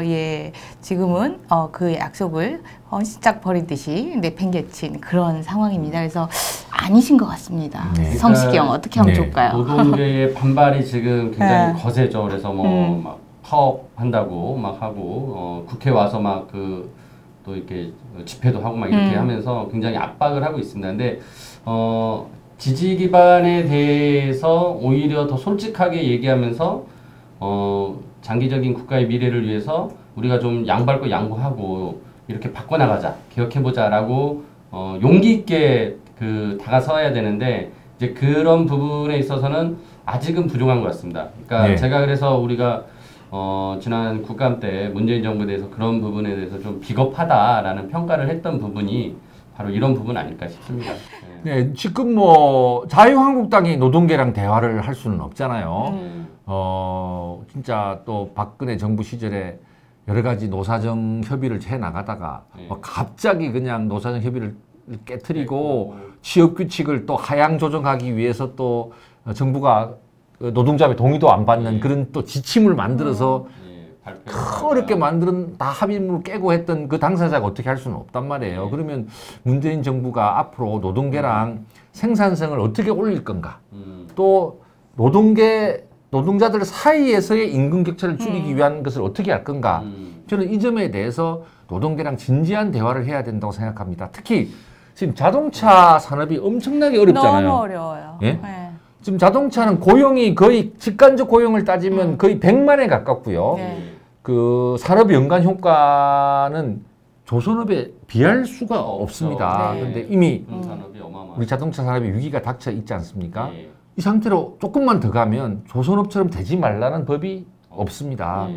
예 지금은 그 약속을 시작 버리듯이 내팽개친 그런 상황입니다. 그래서 아니신 것 같습니다. 네. 성시경 어떻게 하면 네. 좋을까요? 노동계의 반발이 지금 굉장히 네. 거세죠. 그래서 뭐 막 파업한다고 막 하고 국회 와서 막 그 또 이렇게 집회도 하고 막 이렇게 하면서 굉장히 압박을 하고 있습니다. 근데 지지 기반에 대해서 오히려 더 솔직하게 얘기하면서 장기적인 국가의 미래를 위해서 우리가 좀 양보할 거 양보하고 이렇게 바꿔나가자, 개혁해보자라고 용기 있게 그 다가서야 되는데 이제 그런 부분에 있어서는 아직은 부족한 것 같습니다. 그러니까 네. 제가 그래서 우리가 지난 국감 때 문재인 정부에 대해서 그런 부분에 대해서 좀 비겁하다라는 평가를 했던 부분이 바로 이런 부분 아닐까 싶습니다. 네, 지금 뭐 자유한국당이 노동계랑 대화를 할 수는 없잖아요. 진짜 또 박근혜 정부 시절에 여러 가지 노사정 협의를 해 나가다가 갑자기 그냥 노사정 협의를 깨트리고 취업 규칙을 또 하향 조정하기 위해서 또 정부가 노동자의 동의도 안 받는 그런 또 지침을 만들어서 어렵게 만드는 다 합의문을 깨고 했던 그 당사자가 어떻게 할 수는 없단 말이에요. 그러면 문재인 정부가 앞으로 노동계랑 생산성을 어떻게 올릴 건가? 또 노동자들 사이에서의 임금 격차를 줄이기 위한 것을 어떻게 할 건가? 저는 이 점에 대해서 노동계랑 진지한 대화를 해야 된다고 생각합니다. 특히 지금 자동차 산업이 엄청나게 어렵잖아요. 너무 어려워요. 예? 네. 지금 자동차는 고용이 거의 직간접 고용을 따지면 거의 100만에 가깝고요. 네. 그 산업 연간 효과는 조선업에 비할 수가 없습니다. 네. 그런데 이미 산업이 어마어마한. 우리 자동차 산업이 위기가 닥쳐 있지 않습니까? 네. 이 상태로 조금만 더 가면 조선업처럼 되지 말라는 법이 없습니다.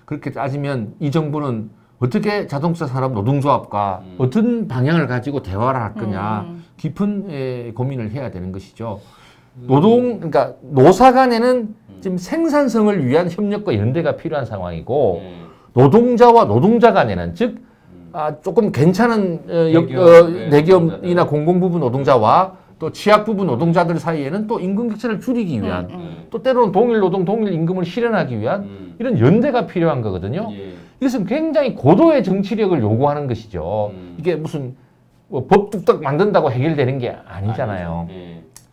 그렇게 따지면 이 정부는 어떻게 자동차 산업 노동조합과 어떤 방향을 가지고 대화를 할 거냐 깊은 고민을 해야 되는 것이죠. 그러니까 노사 간에는 지금 생산성을 위한 협력과 연대가 필요한 상황이고 노동자와 노동자 간에는 즉 조금 괜찮은 대기업이나 공공부문 노동자와 또 취약부분 노동자들 사이에는 또 임금 격차를 줄이기 위한 또 때로는 동일 노동 동일 임금을 실현하기 위한 이런 연대가 필요한 거거든요. 이것은 굉장히 고도의 정치력을 요구하는 것이죠. 이게 무슨 법 뚝딱 만든다고 해결되는 게 아니잖아요.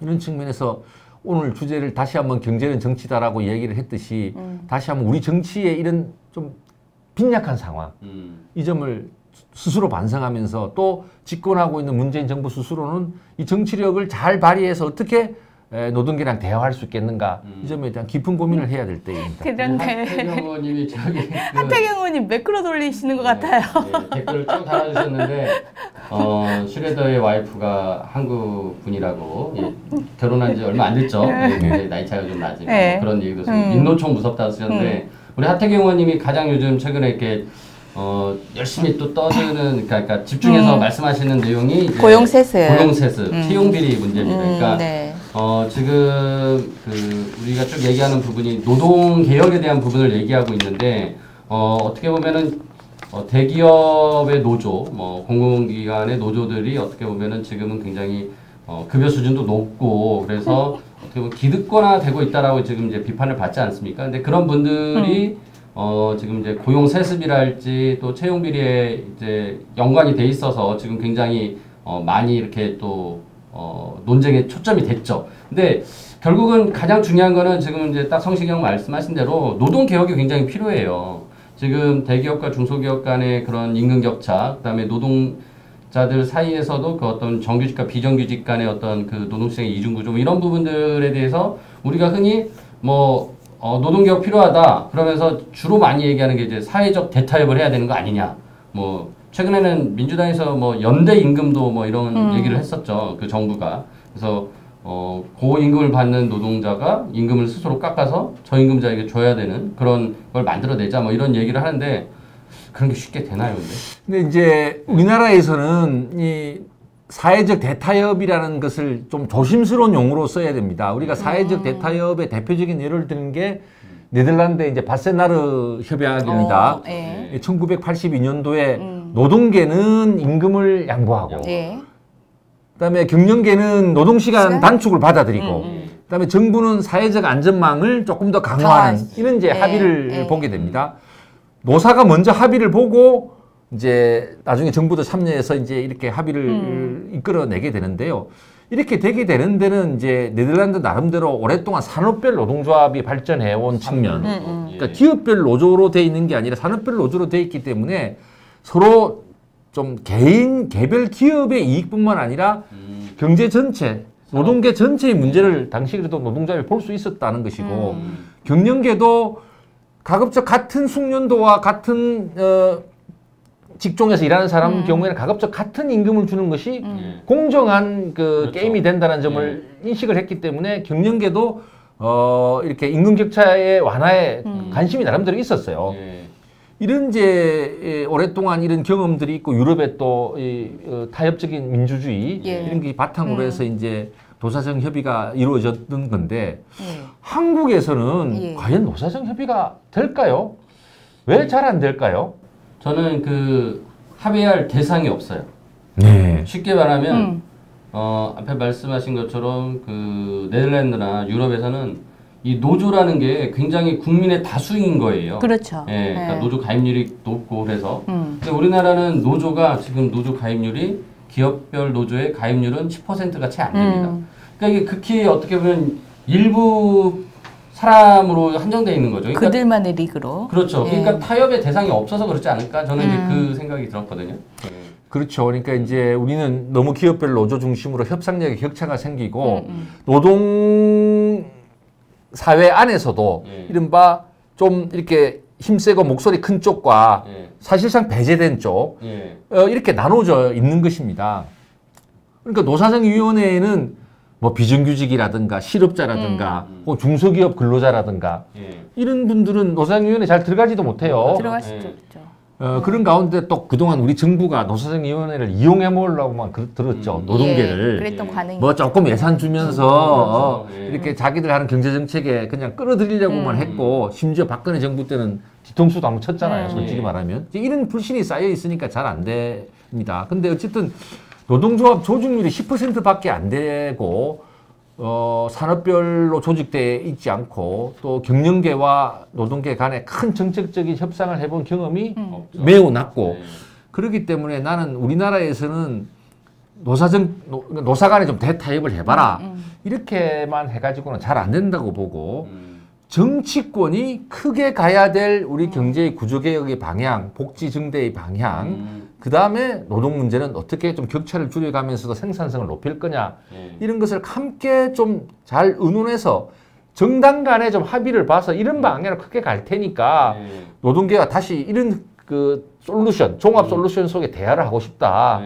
이런 측면에서 오늘 주제를 다시 한번 경제는 정치다라고 얘기를 했듯이 다시 한번 우리 정치의 이런 좀 빈약한 상황 이 점을 스스로 반성하면서 또 집권하고 있는 문재인 정부 스스로는 이 정치력을 잘 발휘해서 어떻게 노동계랑 대화할 수 있겠는가 이 점에 대한 깊은 고민을 해야 될 때입니다. 그런데 하태경 의원님이 저기 하태경 의원님 매끄러 돌리시는 것 같아요. 댓글을 쭉 달아주셨는데 슈레더의 와이프가 한국 분이라고 결혼한 지 얼마 안 됐죠. 나이 차이가 좀 나지만 그런 얘기도 민노총 무섭다 쓰셨는데 우리 하태경 의원님이 가장 요즘 최근에 이렇게 열심히 또 떠드는 그러니까 집중해서 말씀하시는 내용이 이제 고용세습, 채용비리 문제입니다. 그러니까 지금 우리가 쭉 얘기하는 부분이 노동 개혁에 대한 부분을 얘기하고 있는데 어떻게 보면은 대기업의 노조, 공공기관의 노조들이 어떻게 보면은 지금은 굉장히 급여 수준도 높고 그래서 어떻게 보면 기득권화되고 있다라고 지금 이제 비판을 받지 않습니까? 근데 그런 분들이 지금 이제 고용 세습이랄지 또 채용 비리에 이제 연관이 돼 있어서 지금 굉장히 많이 이렇게 또 논쟁에 초점이 됐죠. 근데 결국은 가장 중요한 거는 지금 이제 딱 성시경 말씀하신 대로 노동 개혁이 굉장히 필요해요. 지금 대기업과 중소기업 간의 그런 임금 격차, 그다음에 노동자들 사이에서도 그 어떤 정규직과 비정규직 간의 어떤 그 노동시장의 이중구조 이런 부분들에 대해서 우리가 흔히 노동개혁 필요하다. 그러면서 주로 많이 얘기하는 게 이제 사회적 대타협을 해야 되는 거 아니냐. 최근에는 민주당에서 연대 임금도 이런 얘기를 했었죠. 그 정부가. 그래서 고임금을 받는 노동자가 임금을 스스로 깎아서 저임금자에게 줘야 되는 그런 걸 만들어내자 뭐 이런 얘기를 하는데 그런 게 쉽게 되나요, 근데 이제 우리나라에서는 이 사회적 대타협이라는 것을 좀 조심스러운 용어로 써야 됩니다. 우리가 사회적 대타협의 대표적인 예를 드는 게 네덜란드의 이제 바세나르 협약입니다. 1982년도에 노동계는 임금을 양보하고, 그다음에 경영계는 노동시간 단축을 받아들이고, 그다음에 정부는 사회적 안전망을 조금 더 강화하는 이런 이제 합의를 보게 됩니다. 노사가 먼저 합의를 보고 이제 나중에 정부도 참여해서 이제 이렇게 합의를 이끌어내게 되는데요. 이렇게 되게 되는 데는 이제 네덜란드 나름대로 오랫동안 산업별 노동조합이 발전해 온 측면, 그러니까 기업별 노조로 돼 있는 게 아니라 산업별 노조로 돼 있기 때문에 서로 좀 개별 기업의 이익뿐만 아니라 경제 전체, 노동계 전체의 문제를 당시 그래도 노동조합이 볼 수 있었다는 것이고, 경영계도 가급적 같은 숙련도와 같은 직종에서 일하는 사람 경우에는 가급적 같은 임금을 주는 것이 공정한 그렇죠. 게임이 된다는 점을 인식을 했기 때문에 경영계도 이렇게 임금 격차의 완화에 관심이 나름대로 있었어요. 이런 이제 오랫동안 이런 경험들이 있고 유럽의 또 타협적인 민주주의 이런 게 바탕으로 해서 이제 노사정 협의가 이루어졌던 건데 한국에서는 과연 노사정 협의가 될까요? 왜 잘 안 될까요? 저는 그 합의할 대상이 없어요. 네. 쉽게 말하면 앞에 말씀하신 것처럼 그 네덜란드나 유럽에서는 이 노조라는 게 굉장히 국민의 다수인 거예요. 그렇죠. 예, 그러니까 노조 가입률이 높고 그래서. 근데 우리나라는 노조가 지금 노조 가입률이 기업별 노조의 가입률은 10%가 채 안 됩니다. 그러니까 이게 극히 어떻게 보면 일부 사람으로 한정되어 있는 거죠. 그러니까, 그들만의 리그로. 그렇죠. 그러니까 타협의 대상이 없어서 그렇지 않을까? 저는 이제 그 생각이 들었거든요. 그렇죠. 그러니까 이제 우리는 너무 기업별 노조 중심으로 협상력의 격차가 생기고 노동 사회 안에서도 이른바 좀 이렇게 힘세고 목소리 큰 쪽과 사실상 배제된 쪽 이렇게 나눠져 있는 것입니다. 그러니까 노사정위원회에는 뭐 비정규직이라든가 실업자라든가 혹은 중소기업 근로자라든가 이런 분들은 노사정위원회 잘 들어가지도 못해요. 들어가시죠. 그런 가운데 또 그동안 우리 정부가 노사정위원회를 이용해 먹으려고만 들었죠. 노동계를. 그랬던 관행이 뭐 조금 예산 주면서 이렇게 자기들 하는 경제정책에 그냥 끌어들이려고만 했고 심지어 박근혜 정부 때는 뒤통수도 한번 쳤잖아요. 솔직히 말하면. 이런 불신이 쌓여 있으니까 잘 안 됩니다. 근데 어쨌든 노동조합 조직률이 10%밖에 안 되고 산업별로 조직되어 있지 않고 또 경영계와 노동계 간에 큰 정책적인 협상을 해본 경험이 매우 낮고 그렇기 때문에 나는 우리나라에서는 노사 간에 좀 대타협을 해봐라 이렇게만 해가지고는 잘 안 된다고 보고 정치권이 크게 가야 될 우리 경제의 구조개혁의 방향, 복지 증대의 방향 그 다음에 노동 문제는 어떻게 좀 격차를 줄여가면서도 생산성을 높일 거냐 이런 것을 함께 좀 잘 의논해서 정당 간에 좀 합의를 봐서 이런 방향으로 크게 갈 테니까 노동계가 다시 이런 그 솔루션, 종합 솔루션 속에 대화를 하고 싶다.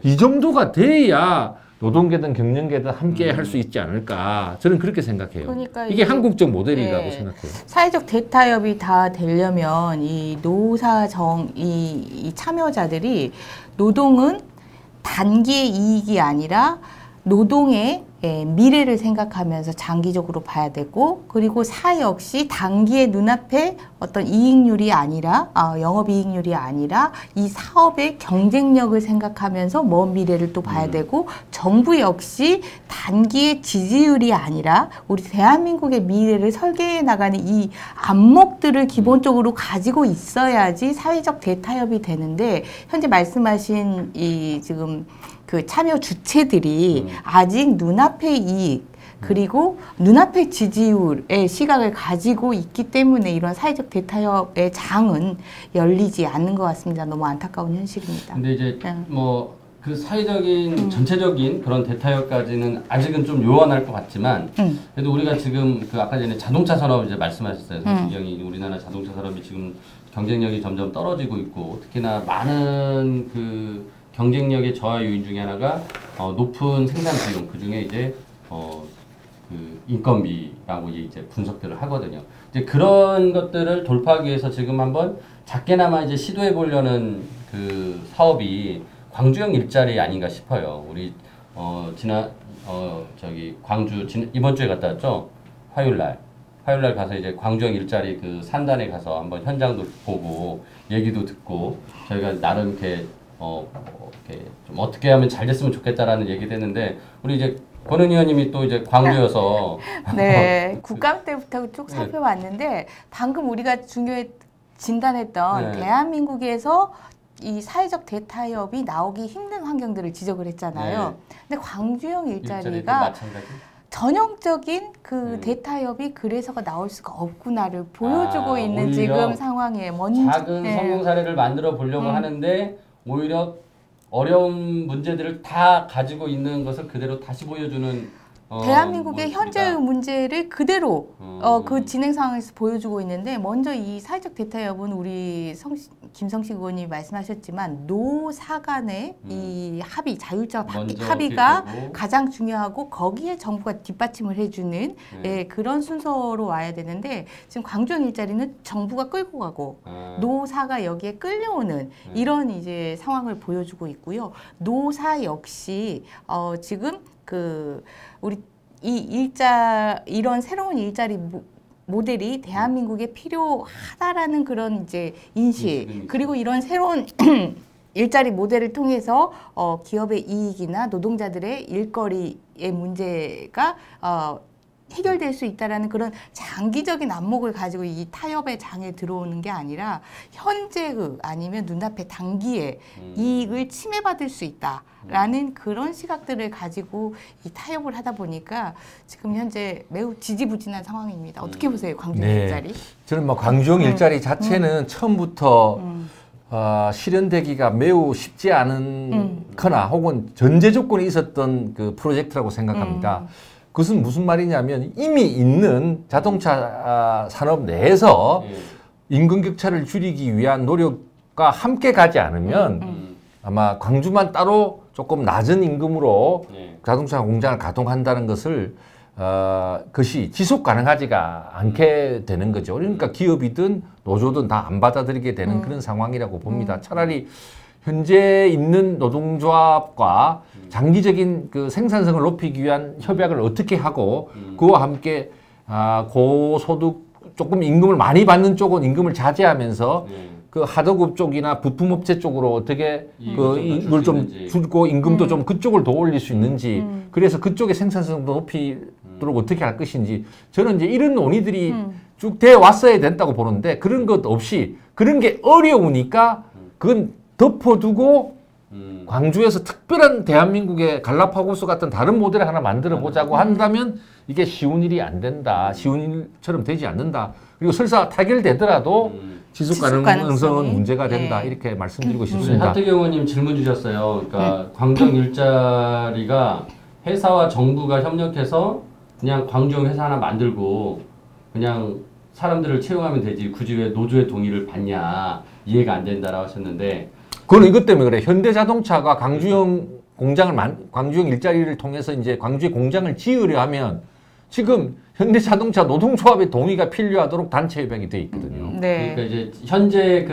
이 정도가 돼야 노동계든 경영계든 함께 할 수 있지 않을까. 저는 그렇게 생각해요. 그러니까 이게 한국적 모델이라고 생각해요. 사회적 대타협이 다 되려면 이 노사정, 이 참여자들이 노동은 단기의 이익이 아니라 노동의 미래를 생각하면서 장기적으로 봐야 되고 그리고 사 역시 단기의 눈앞에 어떤 이익률이 아니라 영업이익률이 아니라 이 사업의 경쟁력을 생각하면서 먼 미래를 또 봐야 되고 정부 역시 단기의 지지율이 아니라 우리 대한민국의 미래를 설계해 나가는 이 안목들을 기본적으로 가지고 있어야지 사회적 대타협이 되는데 현재 말씀하신 이 지금 그 참여 주체들이 아직 눈앞의 이익 그리고 눈앞의 지지율의 시각을 가지고 있기 때문에 이런 사회적 대타협의 장은 열리지 않는 것 같습니다. 너무 안타까운 현실입니다. 근데 이제 뭐 그 사회적인 전체적인 그런 대타협까지는 아직은 좀 요원할 것 같지만 그래도 우리가 지금 그 아까 전에 자동차 산업 이제 말씀하셨어요. 성시경이 우리나라 자동차 산업이 지금 경쟁력이 점점 떨어지고 있고 특히나 많은 그 경쟁력의 저하 요인 중에 하나가 높은 생산 비용 그 중에 이제 그 인건비라고 이제 분석들을 하거든요. 이제 그런 것들을 돌파하기 위해서 지금 한번 작게나마 이제 시도해 보려는 그 사업이 광주형 일자리 아닌가 싶어요. 우리 저기 광주 이번 주에 갔다 왔죠. 화요일날 가서 이제 광주형 일자리 그 산단에 가서 한번 현장도 보고 얘기도 듣고 저희가 나름 이렇게 이렇게 좀 어떻게 하면 잘 됐으면 좋겠다라는 얘기도 했는데 우리 이제 권은 의원님이 또 이제 광주여서 네, 국감 때부터 쭉 살펴봤는데 방금 우리가 중요해 진단했던 네. 대한민국에서 이 사회적 대타협이 나오기 힘든 환경들을 지적을 했잖아요. 근데 광주형 일자리가 마찬가지. 전형적인 그 대타협이 그래서가 나올 수가 없구나를 보여주고 있는 오히려 지금 상황에 작은 성공 사례를 만들어 보려고 하는데 오히려 어려운 문제들을 다 가지고 있는 것을 그대로 다시 보여주는 대한민국의 모습이다. 현재의 문제를 그대로 그 진행 상황에서 보여주고 있는데 먼저 이 사회적 대타협은 우리 김성식 의원님이 말씀하셨지만 노사 간의 이 합의, 자율적 합의가 가장 중요하고 거기에 정부가 뒷받침을 해주는 그런 순서로 와야 되는데 지금 광주형 일자리는 정부가 끌고 가고 노사가 여기에 끌려오는 이런 이제 상황을 보여주고 있고요. 노사 역시 지금 우리 이런 새로운 일자리 모델이 대한민국에 필요하다라는 그런 이제 인식 그리고 이런 새로운 일자리 모델을 통해서 기업의 이익이나 노동자들의 일거리의 문제가 해결될 수 있다라는 그런 장기적인 안목을 가지고 이 타협의 장에 들어오는 게 아니라 현재의 아니면 눈앞의 단기에 이익을 침해받을 수 있다라는 그런 시각들을 가지고 이 타협을 하다 보니까 지금 현재 매우 지지부진한 상황입니다. 어떻게 보세요, 광주형 일자리? 저는 뭐 광주형 일자리 자체는 처음부터 실현되기가 매우 쉽지 않거나 혹은 전제 조건이 있었던 그 프로젝트라고 생각합니다. 그것은 무슨 말이냐면 이미 있는 자동차 산업 내에서 임금 격차를 줄이기 위한 노력과 함께 가지 않으면 아마 광주만 따로 조금 낮은 임금으로 자동차 공장을 가동한다는 것이 지속 가능하지가 않게 되는 거죠. 그러니까 기업이든 노조든 다 안 받아들이게 되는 그런 상황이라고 봅니다. 차라리 현재 있는 노동조합과 장기적인 그 생산성을 높이기 위한 협약을 어떻게 하고 그와 함께 고소득 조금 임금을 많이 받는 쪽은 임금을 자제하면서 그 하도급 쪽이나 부품업체 쪽으로 어떻게 이걸 좀 줄고 임금도 좀 그쪽을 더 올릴 수 있는지 그래서 그쪽의 생산성도 높이도록 어떻게 할 것인지 저는 이제 이런 논의들이 쭉 돼 왔어야 된다고 보는데 그런 것 없이 그런 게 어려우니까 그건 덮어두고 광주에서 특별한 대한민국의 갈라파고스 같은 다른 모델을 하나 만들어 보자고 한다면 이게 쉬운 일이 안 된다. 쉬운 일처럼 되지 않는다. 그리고 설사 타결되더라도 지속 가능성은 문제가 된다. 이렇게 말씀드리고 싶습니다. 하태경 의원님 질문 주셨어요. 그러니까 광주형 일자리가 회사와 정부가 협력해서 그냥 광주형 회사 하나 만들고 그냥 사람들을 채용하면 되지. 굳이 왜 노조의 동의를 받냐. 이해가 안 된다라고 하셨는데 그건 이것 때문에 그래. 현대자동차가 광주형 일자리를 통해서 이제 광주에 공장을 지으려 하면 지금 현대자동차 노동조합의 동의가 필요하도록 단체 협약이 돼 있거든요. 그러니까 이제 현재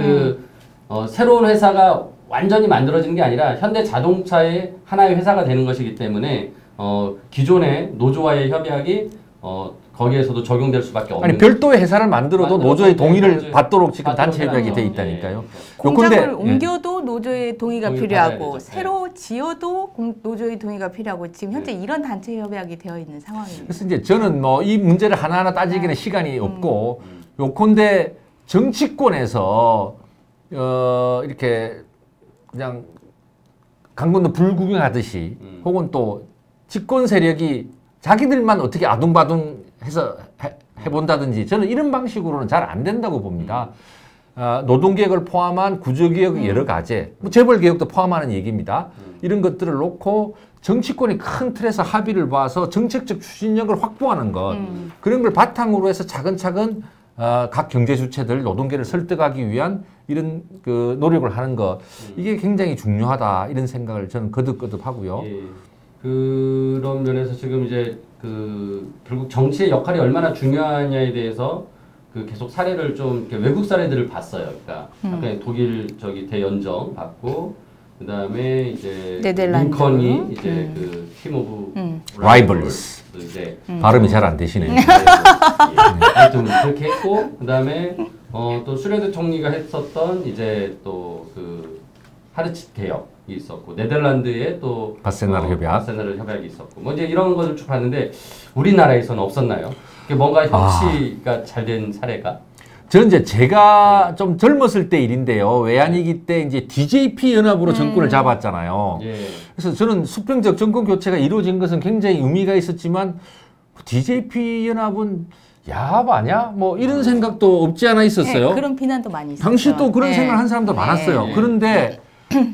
새로운 회사가 완전히 만들어지는 게 아니라 현대자동차의 하나의 회사가 되는 것이기 때문에 기존의 노조와의 협약이 거기에서도 적용될 수밖에 없는. 아니 별도의 회사를 만들어도 노조의 동의를 받도록 지금 단체 협약이 돼 있다니까요. 공장을 옮겨도 노조의 동의가 필요하고 새로 지어도 노조의 동의가 필요하고 지금 현재 이런 단체 협약이 되어 있는 상황입니다. 그래서 이제 저는 뭐 이 문제를 하나하나 따지기는 시간이 없고 요컨대 정치권에서 이렇게 그냥 강 건너 불 구경하듯이 혹은 또 집권 세력이 자기들만 어떻게 아둥바둥 해서 해본다든지 저는 이런 방식으로는 잘 안 된다고 봅니다. 노동개혁을 포함한 구조개혁의 여러 가지, 뭐 재벌개혁도 포함하는 얘기입니다. 이런 것들을 놓고 정치권이 큰 틀에서 합의를 봐서 정책적 추진력을 확보하는 것, 그런 걸 바탕으로 해서 차근차근 각 경제주체들 노동계를 설득하기 위한 이런 그 노력을 하는 것, 이게 굉장히 중요하다 이런 생각을 저는 거듭거듭 하고요. 그런 면에서 지금 이제 그 결국 정치의 역할이 얼마나 중요하냐에 대해서 그 계속 사례를 좀 이렇게 외국 사례들을 봤어요. 그러니까 아까 독일 저기 대연정 봤고 그다음에 이제 네덜란드. 링컨이 이제 그 팀 오브 라이벌스. 이제 발음이 잘 안 되시네요. 하여튼 그렇게 했고 그다음에 또 슈레드 총리가 했었던 이제 또 그 하르츠 개혁이 있었고 네덜란드에 또 바세나르 협약. 바세나르 협약이 있었고 뭐 이제 이런 것을 쭉 봤는데 우리나라에서는 없었나요? 그게 뭔가 협치가 잘 된 사례가? 저는 이제 제가 좀 젊었을 때 일인데요. 외환위기 때 이제 DJP 연합으로 정권을 잡았잖아요. 예. 그래서 저는 수평적 정권 교체가 이루어진 것은 굉장히 의미가 있었지만 DJP 연합은 야합 아니야? 뭐 이런 생각도 없지 않아 있었어요. 네, 그런 비난도 많이 있었죠. 당시 또 그런 네. 생각을 한 사람도 네. 많았어요. 그런데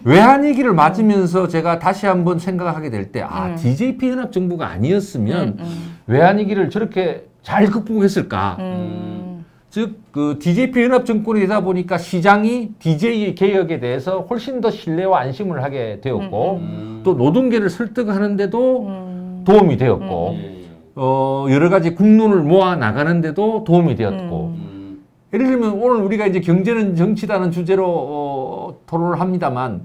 외환위기를 맞으면서 제가 다시 한번 생각하게 될 때 DJP 연합 정부가 아니었으면 외환위기를 저렇게 잘 극복했을까? 즉, 그 DJP 연합 정권이 되다 보니까 시장이 DJ 개혁에 대해서 훨씬 더 신뢰와 안심을 하게 되었고, 또 노동계를 설득하는데도 도움이 되었고, 여러 가지 국론을 모아 나가는데도 도움이 되었고, 예를 들면 오늘 우리가 이제 경제는 정치다는 주제로 토론을 합니다만,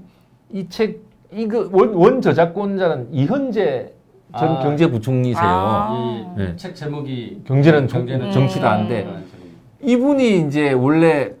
이 책, 이거 원 저작권자는 이현재 전 경제부총리세요. 네. 책 제목이 경제는 정치다인데, 이분이 이제 원래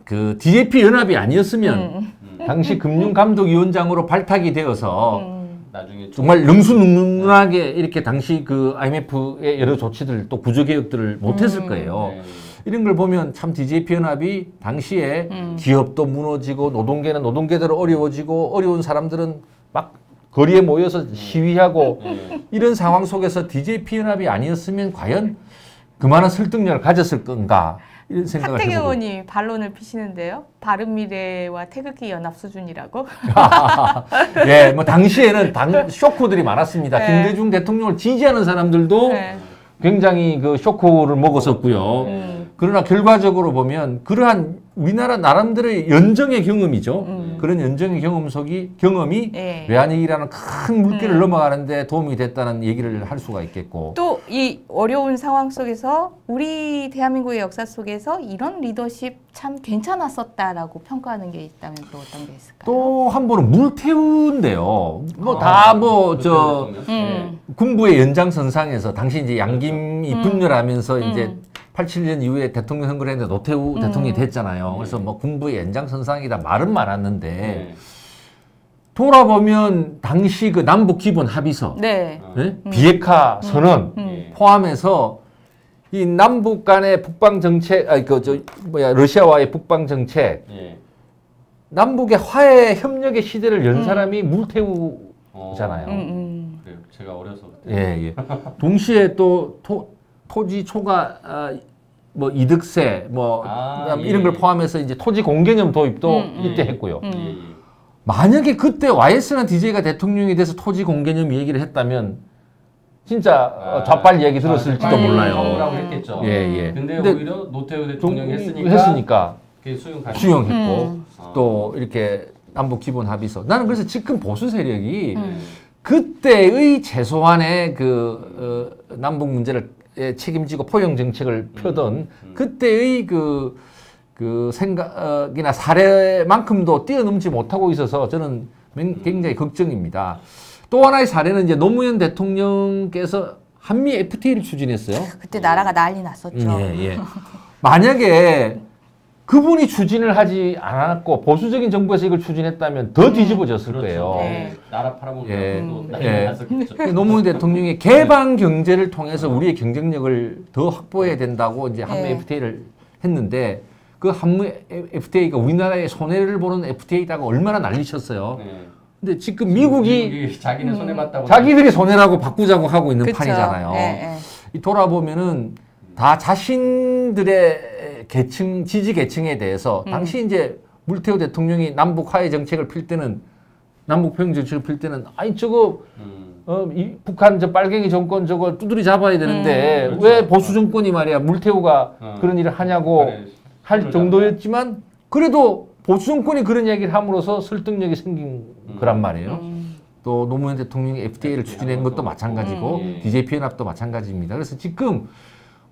그 DJP 연합이 아니었으면 당시 금융감독위원장으로 발탁이 되어서 나중에 정말 능수능란하게 이렇게 당시 그 IMF의 여러 조치들 또 구조개혁들을 못했을 거예요. 네. 이런 걸 보면 참 DJP 연합이 당시에 기업도 무너지고 노동계는 노동계대로 어려워지고 어려운 사람들은 막 거리에 모여서 시위하고 이런 상황 속에서 DJP 연합이 아니었으면 과연 그만한 설득력을 가졌을 건가 이런 생각을 하태경 해보고. 의원이 반론을 피시는데요. 바른미래와 태극기 연합 수준이라고. 예, 뭐 당시에는 쇼크들이 많았습니다. 네. 김대중 대통령을 지지하는 사람들도 네. 굉장히 그 쇼크를 먹었었고요. 그러나 결과적으로 보면 그러한 우리나라 나름대로의 연정의 경험이죠. 그런 연정의 경험이 네. 외환위기라는 큰 물길을 넘어가는데 도움이 됐다는 얘기를 할 수가 있겠고. 또 이 어려운 상황 속에서 우리 대한민국의 역사 속에서 이런 리더십 참 괜찮았었다라고 평가하는 게 있다면 또 어떤 게 있을까요? 또 한 번은 물태우인데요. 뭐 다 군부의 연장선상에서 당시 이제 양김이 분열하면서 이제 87년 이후에 대통령 선거를 했는데 노태우 대통령이 됐잖아요. 그래서 뭐 군부의 연장선상이다 말은 많았는데 돌아보면 당시 그 남북 기본 합의서, 네. 네? 비핵화 선언 포함해서 이 남북 간의 북방 정책, 러시아와의 북방 정책, 남북의 화해 협력의 시대를 연 사람이 물태우잖아요. 그래요. 제가 어려서 그때. 예. 동시에 또 토지 초과 뭐 이득세 이런 걸 포함해서 이제 토지 공개념 도입도 이때 했고요. 만약에 그때 YS나 DJ가 대통령이 돼서 토지 공개념 얘기를 했다면 진짜 좌빨 얘기 들었을지도 몰라요. 라고 했겠죠. 예. 근데 오히려 노태우 대통령이 했으니까 그게 수용했고 또 이렇게 남북 기본 합의서. 나는 그래서 지금 보수 세력이 그때의 최소한의 그 남북 문제를 책임지고 포용 정책을 펴던 그때의 그 생각이나 사례만큼도 뛰어넘지 못하고 있어서 저는 굉장히 걱정입니다. 또 하나의 사례는 이제 노무현 대통령께서 한미 FTA를 추진했어요. 그때 나라가 난리 났었죠. 예. 만약에 그분이 추진을 하지 않았고 보수적인 정부에서 이걸 추진했다면 더 뒤집어졌을 거예요. 네. 나라 팔아먹는 난리 났었겠죠. 노무현 대통령이 개방 경제를 통해서 우리의 경쟁력을 더 확보해야 된다고 이제 한미 FTA를 했는데 그 한미 FTA가 우리나라의 손해를 보는 FTA다고 얼마나 난리쳤어요. 근데 지금 미국이 자기네 손해 봤다고 자기들이 손해라고 바꾸자고 하고 있는 그쵸. 판이잖아요. 이 돌아보면은 다 자신들의 지지 계층에 대해서 당시 이제 물태우 대통령이 남북 화해 정책을 필 때는 남북 포용 정책을 필 때는 아니 저거 이 북한 저 빨갱이 정권 저거 두드리 잡아야 되는데 그렇죠. 왜 보수 정권이 말이야 물태우가 그런 일을 하냐고 할 정도였지만 그래도 보수 정권이 그런 얘기를 함으로써 설득력이 생긴 거란 말이에요. 또 노무현 대통령이 FTA를 추진한 것도 마찬가지고 DJP 연합도 마찬가지입니다. 그래서 지금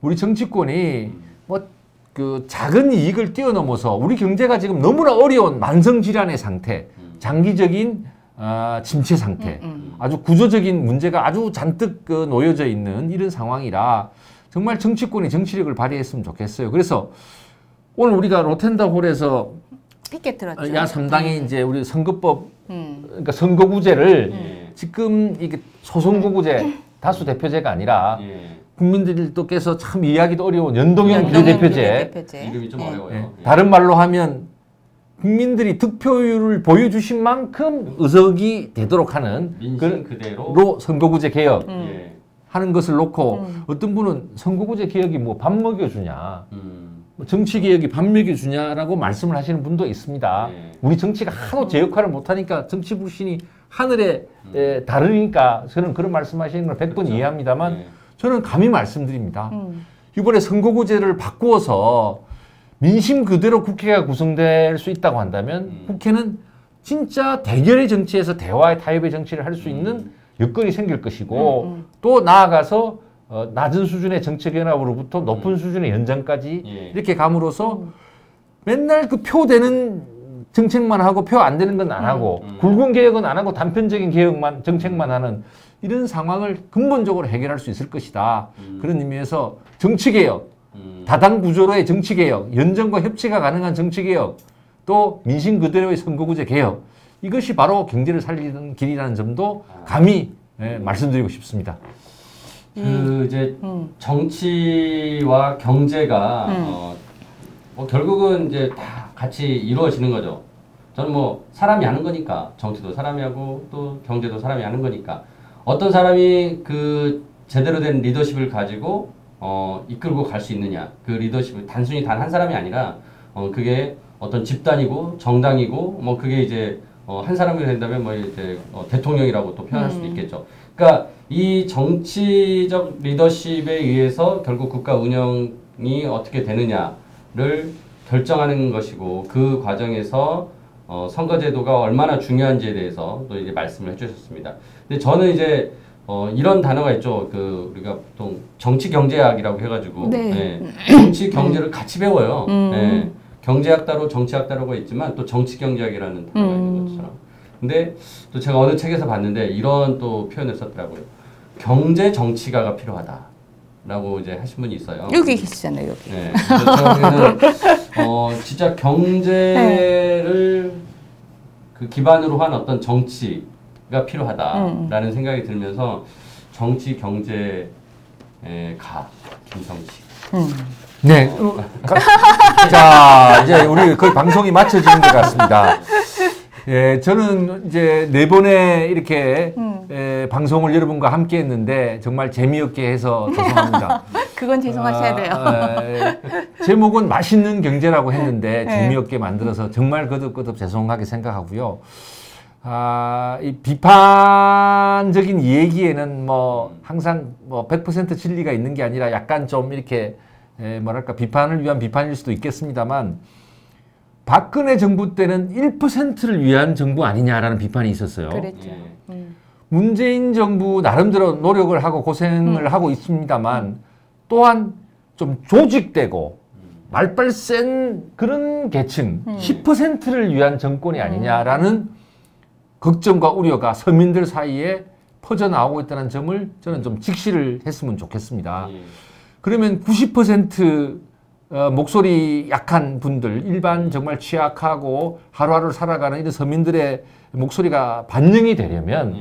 우리 정치권이 뭐 그 작은 이익을 뛰어넘어서 우리 경제가 지금 너무나 어려운 만성 질환의 상태, 장기적인 침체 상태, 아주 구조적인 문제가 아주 잔뜩 놓여져 있는 이런 상황이라 정말 정치권이 정치력을 발휘했으면 좋겠어요. 그래서 오늘 우리가 로텐다홀에서 피켓 들었죠. 야3당이 이제 우리 선거법, 그러니까 선거구제를 지금 이게 소선거구제 다수 대표제가 아니라 국민들께서 참 이해하기도 어려운 연동형 비례대표제. 이름이 좀 어려워요. 다른 말로 하면 국민들이 득표율을 보여주신 만큼 의석이 되도록 하는 민심 그대로 로 선거구제 개혁 하는 것을 놓고 어떤 분은 선거구제 개혁이 뭐 밥 먹여주냐, 뭐 정치 개혁이 밥 먹여주냐라고 말씀을 하시는 분도 있습니다. 우리 정치가 하도 제 역할을 못하니까 정치 불신이 하늘에 다르니까 저는 그런 말씀하시는 걸 100번 그렇죠. 이해합니다만 저는 감히 말씀드립니다. 이번에 선거구제를 바꾸어서 민심 그대로 국회가 구성될 수 있다고 한다면 국회는 진짜 대결의 정치에서 대화의 타협의 정치를 할 수 있는 여건이 생길 것이고 또 나아가서 낮은 수준의 정책연합으로부터 높은 수준의 연장까지 이렇게 감으로써 맨날 그 표 되는 정책만 하고 표 안 되는 건 안 하고 굵은 개혁은 안 하고 단편적인 개혁만 정책만 하는 이런 상황을 근본적으로 해결할 수 있을 것이다. 그런 의미에서 정치개혁, 다당 구조로의 정치개혁, 연정과 협치가 가능한 정치개혁, 또 민심 그대로의 선거구제 개혁, 이것이 바로 경제를 살리는 길이라는 점도 감히 말씀드리고 싶습니다. 그 이제 정치와 경제가 뭐 결국은 이제 다 같이 이루어지는 거죠. 저는 뭐 사람이 하는 거니까 정치도 사람이 하고 또 경제도 사람이 하는 거니까 어떤 사람이 그 제대로 된 리더십을 가지고 이끌고 갈 수 있느냐, 그 리더십을 단순히 단 한 사람이 아니라 그게 어떤 집단이고 정당이고 뭐 그게 이제 한 사람이 된다면 뭐 이제 대통령이라고 또 표현할 수도 있겠죠. 그러니까 이 정치적 리더십에 의해서 결국 국가 운영이 어떻게 되느냐를 결정하는 것이고 그 과정에서 선거제도가 얼마나 중요한지에 대해서 또 이제 말씀을 해주셨습니다. 근데 저는 이제 이런 단어가 있죠. 그 우리가 보통 정치 경제학이라고 해가지고 정치 경제를 같이 배워요. 경제학 따로 정치학 따로가 있지만 또 정치 경제학이라는 단어가 있는 것처럼. 근데 또 제가 어느 책에서 봤는데 이런 또 표현을 썼더라고요. 경제 정치가가 필요하다라고 이제 하신 분이 있어요. 여기 계시잖아요. 여기. 네. 저는 진짜 경제를 그 기반으로 한 어떤 정치가 필요하다라는 생각이 들면서 정치 경제 가 김성식. 네. 자, 이제 우리 거의 방송이 마쳐지는 것 같습니다. 예, 저는 이제 4번의 이렇게 방송을 여러분과 함께 했는데 정말 재미없게 해서 죄송합니다. 그건 죄송하셔야 돼요. 제목은 맛있는 경제라고 했는데 재미없게 만들어서 정말 거듭거듭 죄송하게 생각하고요. 이 비판적인 얘기에는 뭐 항상 뭐 100% 진리가 있는 게 아니라 약간 좀 이렇게 뭐랄까 비판을 위한 비판일 수도 있겠습니다만 박근혜 정부 때는 1%를 위한 정부 아니냐라는 비판이 있었어요. 그랬죠. 문재인 정부 나름대로 노력을 하고 고생을 하고 있습니다만 또한 좀 조직되고 말빨 센 그런 계층 10%를 위한 정권이 아니냐라는 걱정과 우려가 서민들 사이에 퍼져나오고 있다는 점을 저는 좀 직시를 했으면 좋겠습니다. 그러면 90% 목소리 약한 분들, 일반 정말 취약하고 하루하루 살아가는 이런 서민들의 목소리가 반영이 되려면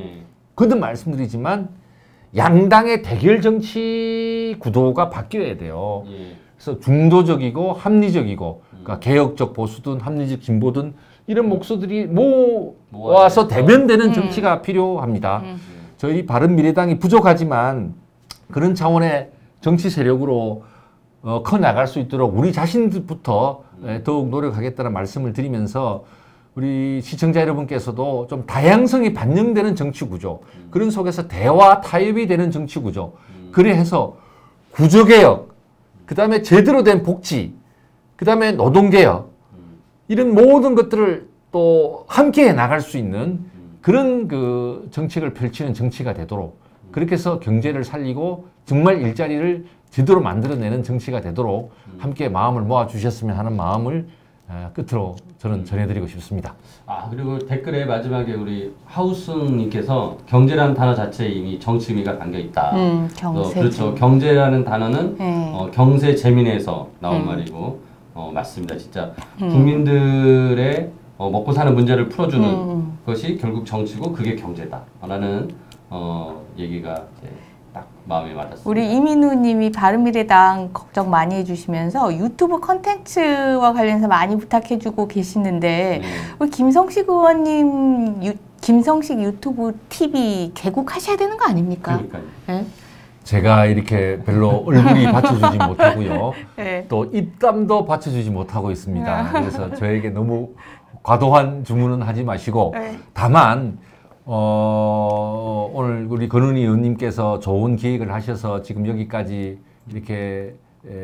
거듭 말씀드리지만 양당의 대결 정치 구도가 바뀌어야 돼요. 그래서 중도적이고 합리적이고 그러니까 개혁적 보수든 합리적 진보든 이런 목소리들이 모아서 대변되는 정치가 필요합니다. 저희 바른미래당이 부족하지만 그런 차원의 정치 세력으로 커 나갈 수 있도록 우리 자신부터 더욱 노력하겠다는 말씀을 드리면서 우리 시청자 여러분께서도 좀 다양성이 반영되는 정치 구조, 그런 속에서 대화 타협이 되는 정치 구조, 그래 해서 구조개혁, 그 다음에 제대로 된 복지, 그 다음에 노동개혁, 이런 모든 것들을 또 함께 나갈 수 있는 그런 그 정책을 펼치는 정치가 되도록 그렇게 해서 경제를 살리고 정말 일자리를 제대로 만들어내는 정치가 되도록 함께 마음을 모아주셨으면 하는 마음을 끝으로 저는 전해드리고 싶습니다. 아, 그리고 댓글에 마지막에 우리 하우스님께서 경제라는 단어 자체에 이미 정치 의미가 담겨 있다. 경세. 그렇죠. 경제라는 단어는 네. 경세 재민에서 나온 말이고 맞습니다. 진짜 국민들의 먹고 사는 문제를 풀어주는 것이 결국 정치고 그게 경제다라는 얘기가 이제 딱 마음에 맞았습니다. 우리 이민우님이 바른미래당 걱정 많이 해주시면서 유튜브 컨텐츠와 관련해서 많이 부탁해주고 계시는데 우리 김성식 의원님 김성식 유튜브 TV 개국하셔야 되는 거 아닙니까? 그러니까요. 네? 제가 이렇게 별로 얼굴이 받쳐주지 못하고요. 네. 또 입담도 받쳐주지 못하고 있습니다. 그래서 저에게 너무 과도한 주문은 하지 마시고 네. 다만 오늘 우리 권은희 의원님께서 좋은 기획을 하셔서 지금 여기까지 이렇게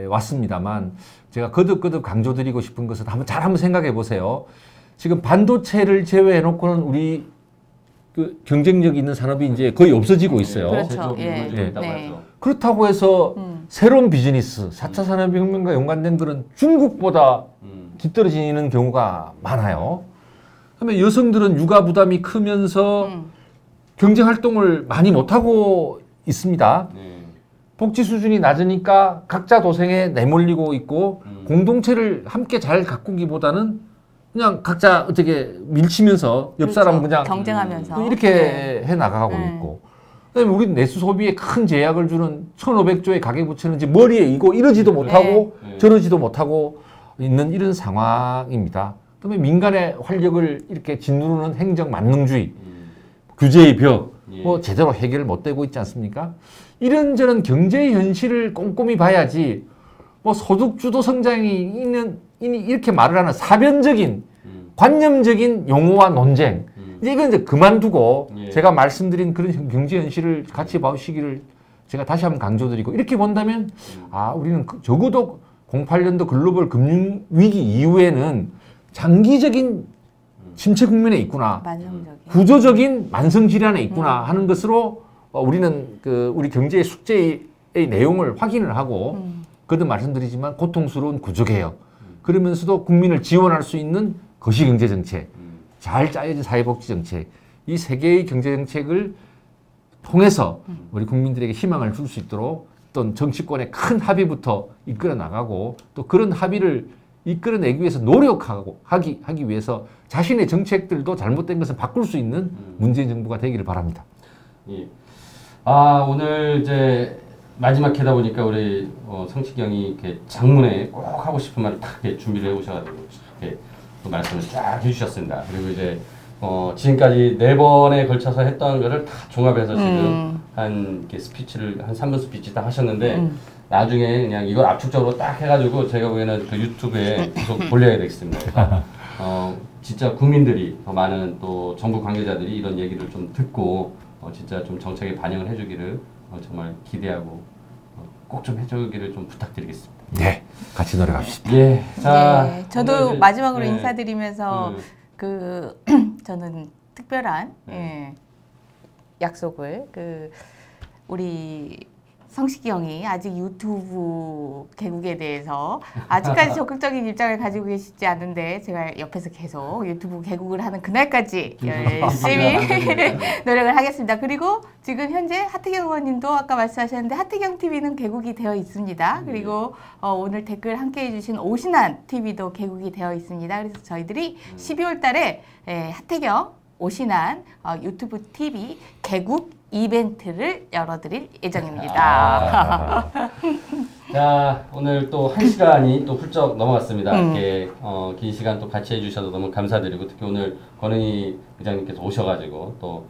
왔습니다만 제가 거듭 강조드리고 싶은 것은 한번 생각해 보세요. 지금 반도체를 제외해 놓고는 우리 그 경쟁력 있는 산업이 이제 거의 없어지고 있어요. 그렇죠. 예. 네. 그렇다고 해서 새로운 비즈니스, 4차 산업혁명과 연관된 것은 중국보다 뒤떨어지는 경우가 많아요. 그러면 여성들은 육아 부담이 크면서 경제 활동을 많이 못하고 있습니다. 복지 수준이 낮으니까 각자 도생에 내몰리고 있고 공동체를 함께 잘 가꾸기보다는 그냥 각자 어떻게 밀치면서 옆 사람 그렇죠. 그냥 경쟁하면서 이렇게 해 나가고 있고. 그다음에 우리 내수 소비에 큰 제약을 주는 1,500조의 가계부채는 이제 머리에 이고 이러지도 못하고 저러지도 못하고 있는 이런 상황입니다. 그다음에 민간의 활력을 이렇게 짓누르는 행정 만능주의, 규제의 벽, 뭐 제대로 해결 못 되고 있지 않습니까? 이런저런 경제 현실을 꼼꼼히 봐야지 뭐 소득주도 성장이 있는 이렇게 말을 하는 사변적인 관념적인 용어와 논쟁 이제 이건 이제 그만두고 제가 말씀드린 그런 경제 현실을 같이 보시기를 제가 다시 한번 강조드리고 이렇게 본다면 우리는 적어도 08년도 글로벌 금융 위기 이후에는 장기적인 침체 국면에 있구나, 구조적인 만성 질환에 있구나 하는 것으로 우리는 우리 경제의 숙제의 내용을 확인을 하고 거듭 말씀드리지만 고통스러운 구조개혁 그러면서도 국민을 지원할 수 있는 거시경제정책, 잘 짜여진 사회복지정책 이 세 개의 경제정책을 통해서 우리 국민들에게 희망을 줄 수 있도록 어떤 정치권의 큰 합의부터 이끌어 나가고 또 그런 합의를 이끌어내기 위해서 노력하고 하기 위해서 자신의 정책들도 잘못된 것을 바꿀 수 있는 문재인 정부가 되기를 바랍니다. 예. 오늘 이제 마지막 회다 보니까 우리 성시경이 이렇게 장문에 꼭 하고 싶은 말을 딱 준비를 해오셔가지고 이렇게 또 말씀을 쫙 해주셨습니다. 그리고 이제 지금까지 4번에 걸쳐서 했던 거를 다 종합해서 지금 한 이렇게 스피치를 한 3분 스피치 딱 하셨는데 나중에 그냥 이걸 압축적으로 딱 해가지고 제가 보기에는 그 유튜브에 계속 올려야 되겠습니다. 그래서 진짜 국민들이 더 많은 또 정부 관계자들이 이런 얘기를 좀 듣고 진짜 좀 정책에 반영을 해주기를 정말 기대하고 꼭 좀 해주기를 좀 부탁드리겠습니다. 네, 같이 노력합시다. 예, 자, 네, 저도 마지막으로 예. 인사드리면서 저는 특별한 약속을 우리 성시경이 아직 유튜브 개국에 대해서 아직까지 적극적인 입장을 가지고 계시지 않은데 제가 옆에서 계속 유튜브 개국을 하는 그날까지 열심히 노력을 하겠습니다. 그리고 지금 현재 하태경 의원님도 아까 말씀하셨는데 하태경 TV는 개국이 되어 있습니다. 그리고 오늘 댓글 함께 해주신 오신환 TV도 개국이 되어 있습니다. 그래서 저희들이 12월 달에 하태경, 오신환 유튜브 TV 개국 이벤트를 열어드릴 예정입니다. 자, 오늘 또 1시간이 또 훌쩍 넘어갔습니다. 이렇게 긴 시간 또 같이 해주셔서 너무 감사드리고 특히 오늘 권은희 의장님께서 오셔가지고 또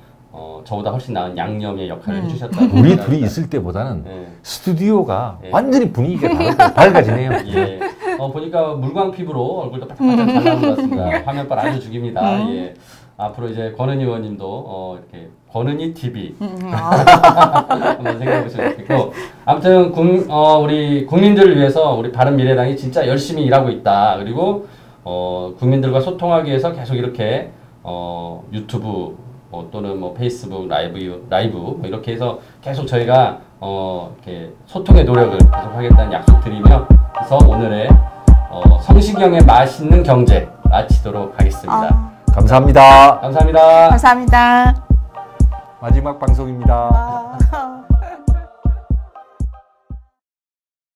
저보다 훨씬 나은 양념의 역할을 해주셨다고 우리 둘이 있을 때보다는 스튜디오가 완전히 분위기가 다르고 밝아지네요. 예. 보니까 물광 피부로 얼굴도 바짝바짝 잘 나온 것 같습니다. 화면빨 아주 죽입니다. 예. 앞으로 이제 권은희 의원님도 이렇게 권은희 TV 한번 생각해 보시면 좋겠고 아무튼 우리 국민들을 위해서 우리 바른미래당이 진짜 열심히 일하고 있다. 그리고 국민들과 소통하기 위해서 계속 이렇게 유튜브 또는 뭐 페이스북 라이브 뭐 이렇게 해서 계속 저희가 이렇게 소통의 노력을 계속 하겠다는 약속 드리며 그래서 오늘의 성시경의 맛있는 경제 마치도록 하겠습니다. 감사합니다. 감사합니다. 감사합니다. 마지막 방송입니다.